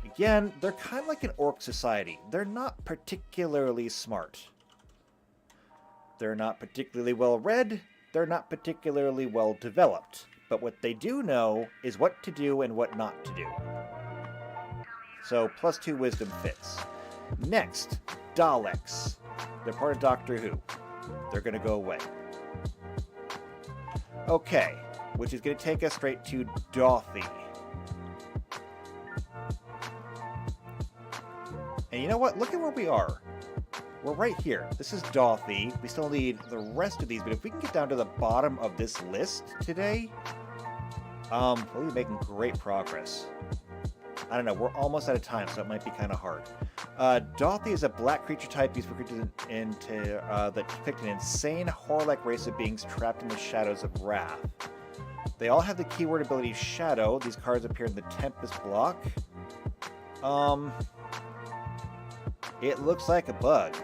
Again, they're kind of like an orc society. They're not particularly smart. They're not particularly well read. They're not particularly well developed. But what they do know is what to do and what not to do. So +2 wisdom fits. Next, Daleks. They're part of Doctor Who. They're going to go away. Okay, which is going to take us straight to Dothy. And you know what? Look at where we are. We're right here. This is Dothy. We still need the rest of these, but if we can get down to the bottom of this list today, we'll be making great progress. I don't know, we're almost out of time, so it might be kind of hard. Dothy is a black creature type used for creatures that depict an insane, horror-like race of beings trapped in the shadows of wrath. They all have the keyword ability Shadow. These cards appear in the Tempest block. It looks like a bug.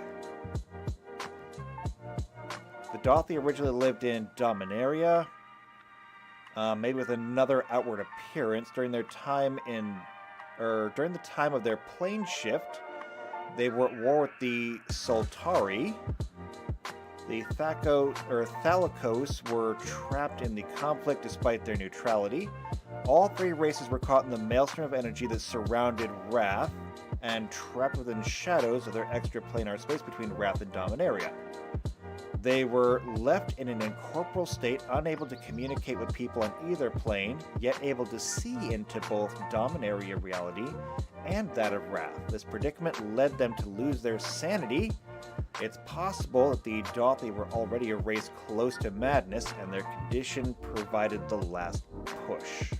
The Dothy originally lived in Dominaria, maybe with another outward appearance. During their time during the time of their plane shift, they were at war with the Soltari. The Thalicos were trapped in the conflict despite their neutrality. All three races were caught in the maelstrom of energy that surrounded Wrath, and trapped within shadows of their extraplanar space between Wrath and Dominaria. They were left in an incorporeal state, unable to communicate with people on either plane, yet able to see into both Dominaria reality and that of Wrath. This predicament led them to lose their sanity. It's possible that the Dothy were already a race close to madness, and their condition provided the last push.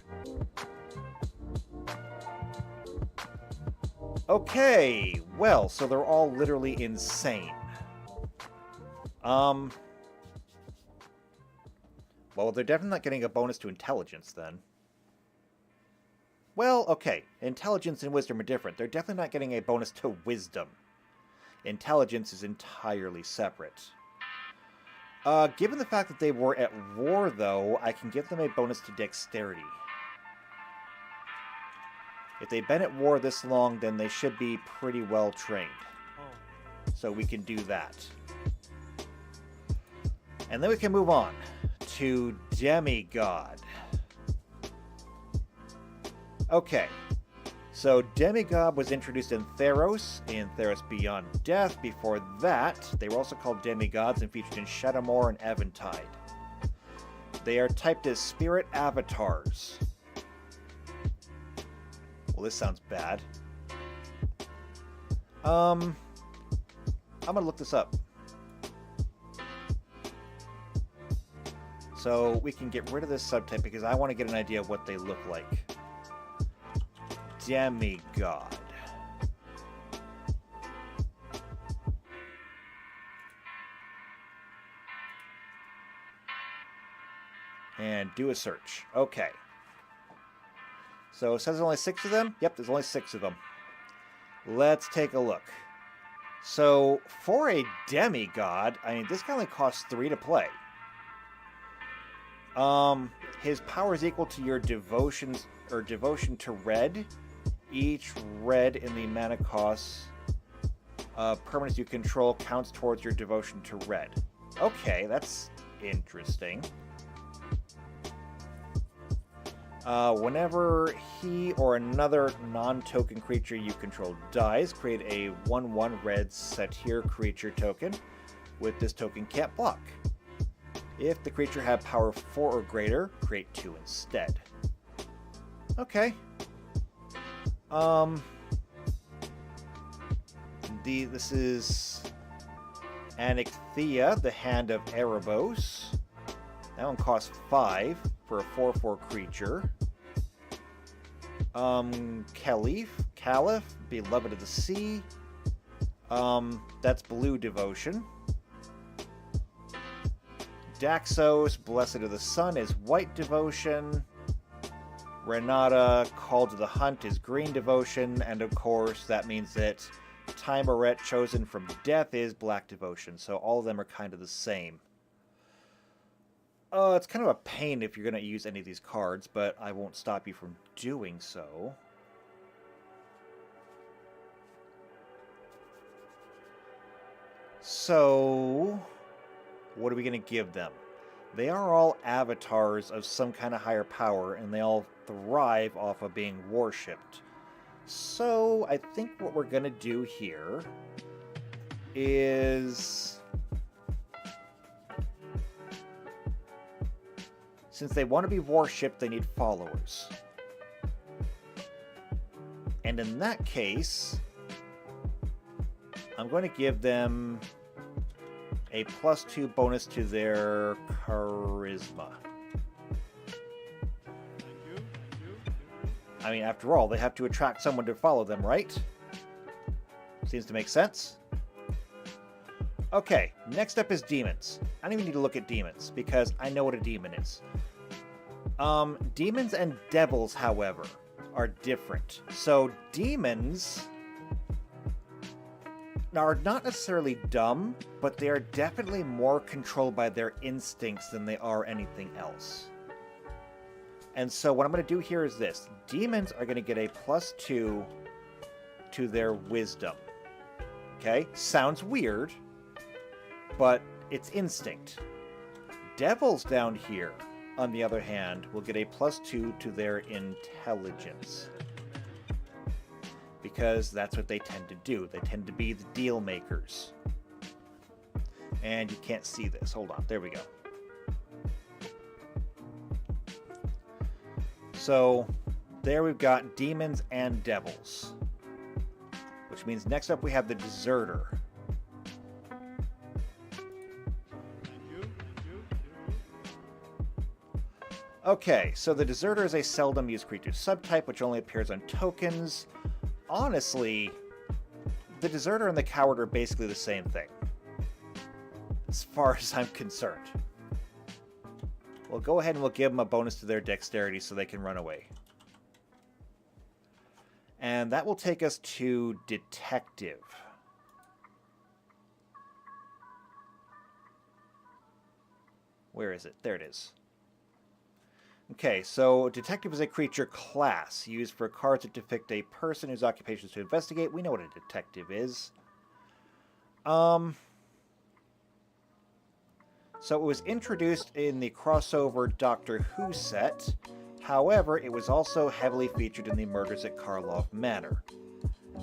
Okay, well, so they're all literally insane. Well, they're definitely not getting a bonus to intelligence, then. Well, okay, intelligence and wisdom are different. They're definitely not getting a bonus to wisdom. Intelligence is entirely separate. Given the fact that they were at war, though, I can give them a bonus to dexterity. If they've been at war this long, then they should be pretty well trained. So we can do that. And then we can move on to Demigod. Okay, so Demigod was introduced in Theros Beyond Death. Before that, they were also called Demigods and featured in Shadowmoor and Eventide. They are typed as Spirit Avatars. Well, this sounds bad. I'm gonna look this up. So we can get rid of this subtype because I want to get an idea of what they look like. Demigod. And do a search. Okay. So it says there's only 6 of them? Yep, there's only 6 of them. Let's take a look. So for a demigod, I mean, this guy only costs 3 to play. His power is equal to your devotion to red. Each red in the mana cost permanents you control counts towards your devotion to red. Okay, that's interesting. Whenever he or another non-token creature you control dies, create a 1/1 red satyr creature token. With this token, can't block. If the creature had power 4 or greater, create 2 instead. Okay. This is Anichthea, the Hand of Erebos. That one costs 5 for a 4/4 creature. Caliph, Beloved of the Sea. That's blue devotion. Daxos, Blessed of the Sun, is white devotion. Renata, Call to the Hunt, is green devotion. And of course, that means that Timaret, Chosen from Death, is black devotion. So all of them are kind of the same. It's kind of a pain if you're going to use any of these cards, but I won't stop you from doing so. So, what are we going to give them? They are all avatars of some kind of higher power, and they all thrive off of being worshipped. So I think what we're going to do here is, since they want to be worshipped, they need followers. And in that case, I'm going to give them a +2 bonus to their charisma. I mean, after all, they have to attract someone to follow them, right? Seems to make sense. Okay, next up is demons. I don't even need to look at demons, because I know what a demon is. Demons and devils, however, are different. So, demons are not necessarily dumb, but they are definitely more controlled by their instincts than they are anything else. And so what I'm going to do here is this. Demons are going to get a +2 to their wisdom. Okay? Sounds weird, but it's instinct. Devils down here, on the other hand, will get a +2 to their intelligence. Because that's what they tend to do. They tend to be the deal makers. And you can't see this. Hold on. There we go. So, there we've got demons and devils. Which means next up we have the deserter. Okay, so the deserter is a seldom used creature subtype which only appears on tokens. Honestly, the deserter and the coward are basically the same thing, as far as I'm concerned. We'll go ahead and we'll give them a bonus to their dexterity so they can run away. And that will take us to detective. Where is it? There it is. Okay, so detective is a creature class used for cards that depict a person whose occupation is to investigate. We know what a detective is. So it was introduced in the crossover Doctor Who set. However, it was also heavily featured in the Murders at Karlov Manor.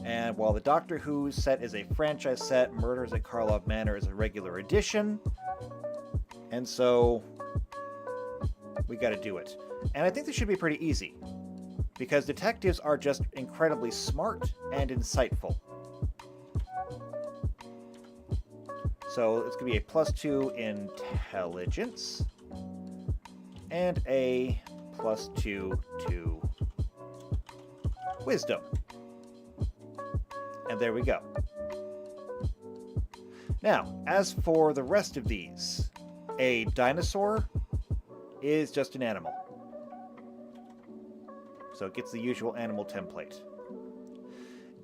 And while the Doctor Who set is a franchise set, Murders at Karlov Manor is a regular edition. And so we got to do it. And I think this should be pretty easy, because detectives are just incredibly smart and insightful. So it's going to be a +2 intelligence and a +2 to wisdom. And there we go. Now, as for the rest of these, a dinosaur is just an animal. So it gets the usual animal template.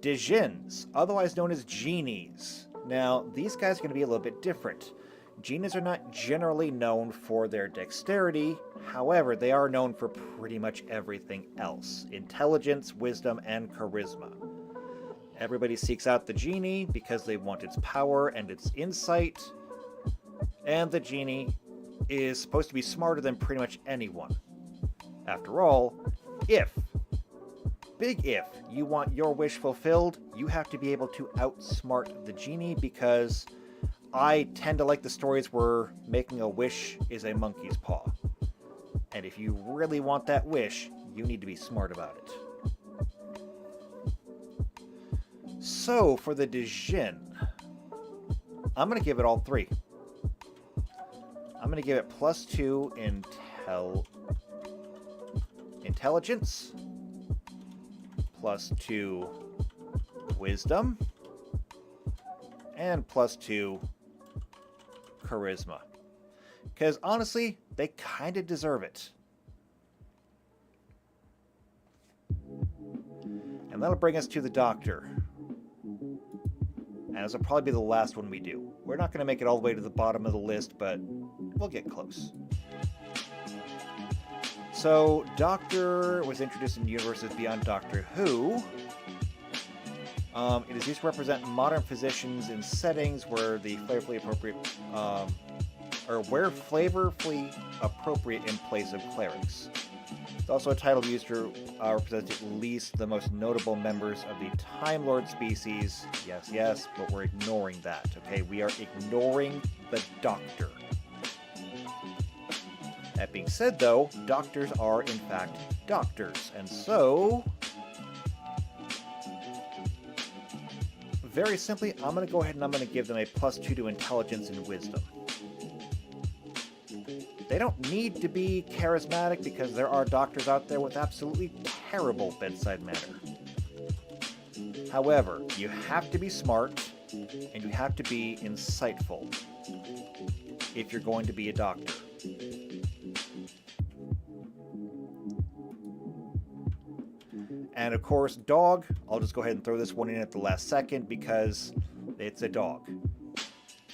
Djinns, otherwise known as genies. Now, these guys are going to be a little bit different. Genies are not generally known for their dexterity. However, they are known for pretty much everything else. Intelligence, wisdom, and charisma. Everybody seeks out the genie because they want its power and its insight. And the genie is supposed to be smarter than pretty much anyone. After all, big if, you want your wish fulfilled, you have to be able to outsmart the genie, because I tend to like the stories where making a wish is a monkey's paw. And if you really want that wish, you need to be smart about it. So, for the Djinn, I'm going to give it all 3. I'm going to give it +2 intelligence, +2 wisdom, and +2 charisma. Because honestly, they kind of deserve it. And that'll bring us to the doctor. And this will probably be the last one we do. We're not going to make it all the way to the bottom of the list, but we'll get close. So, Doctor was introduced in universes beyond Doctor Who. It is used to represent modern physicians in settings where the flavorfully appropriate, in place of clerics. It's also a title used to represent at least the most notable members of the Time Lord species. Yes, yes, but we're ignoring that, okay? We are ignoring the Doctor. That being said, though, doctors are, in fact, doctors. And so, very simply, I'm going to go ahead and I'm going to give them a +2 to intelligence and wisdom. They don't need to be charismatic because there are doctors out there with absolutely terrible bedside manner. However, you have to be smart and you have to be insightful if you're going to be a doctor. And of course, dog, I'll just go ahead and throw this one in at the last second because it's a dog.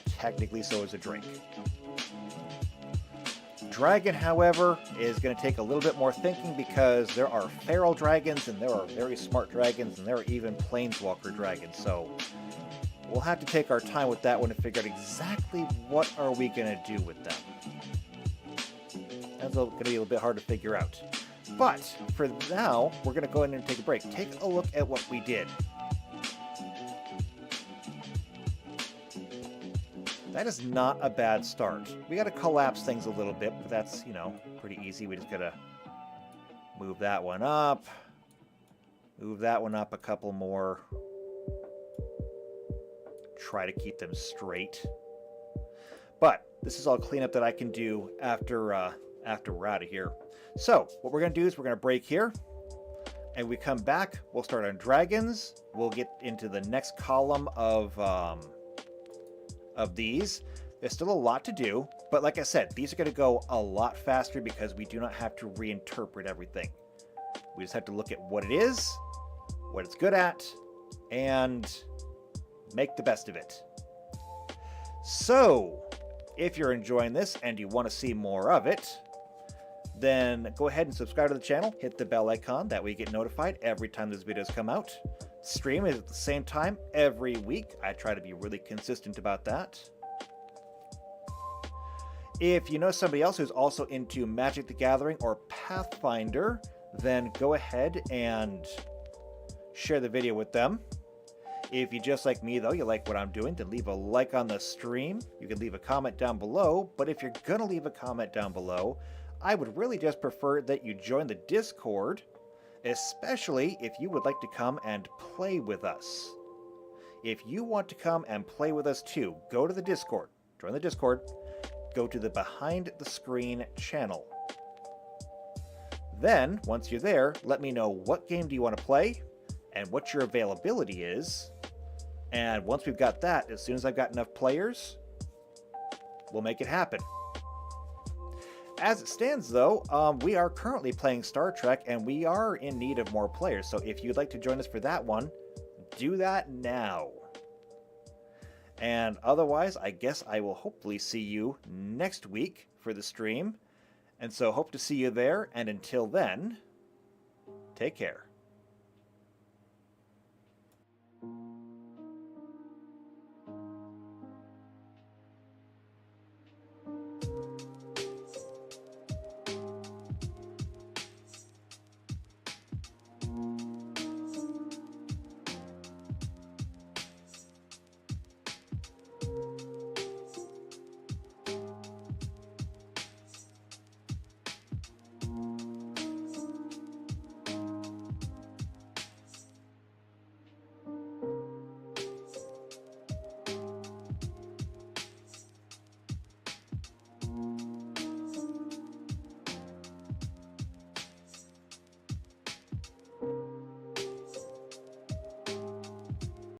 Technically, so is a drink. Dragon, however, is going to take a little bit more thinking because there are feral dragons and there are very smart dragons and there are even planeswalker dragons. So we'll have to take our time with that one to figure out exactly what are we going to do with them. That's going to be a little bit hard to figure out. But for now, we're going to go ahead and take a break. Take a look at what we did. That is not a bad start. We got to collapse things a little bit, but that's, you know, pretty easy. We just got to move that one up. Move that one up a couple more. Try to keep them straight. But this is all cleanup that I can do after we're out of here. So what we're going to do is we're going to break here. And we come back, we'll start on dragons. We'll get into the next column of these. There's still a lot to do, but like I said, these are going to go a lot faster because we do not have to reinterpret everything. We just have to look at what it is, what it's good at, and make the best of it. So, if you're enjoying this and you want to see more of it, then go ahead and subscribe to the channel, hit the bell icon, that way you get notified every time those videos come out. Stream is at the same time every week. I try to be really consistent about that. If you know somebody else who's also into Magic the Gathering or Pathfinder, then go ahead and share the video with them. If you just like me, though, you like what I'm doing, then leave a like on the stream. You can leave a comment down below, but if you're going to leave a comment down below, I would really just prefer that you join the Discord, especially if you would like to come and play with us. If you want to come and play with us too, go to the Discord, join the Discord, go to the Behind the Screen channel. Then, once you're there, let me know what game do you want to play and what your availability is. And once we've got that, as soon as I've got enough players, we'll make it happen. As it stands, though, we are currently playing Star Trek, and we are in need of more players. So if you'd like to join us for that one, do that now. And otherwise, I guess I will hopefully see you next week for the stream. And so hope to see you there, and until then, take care.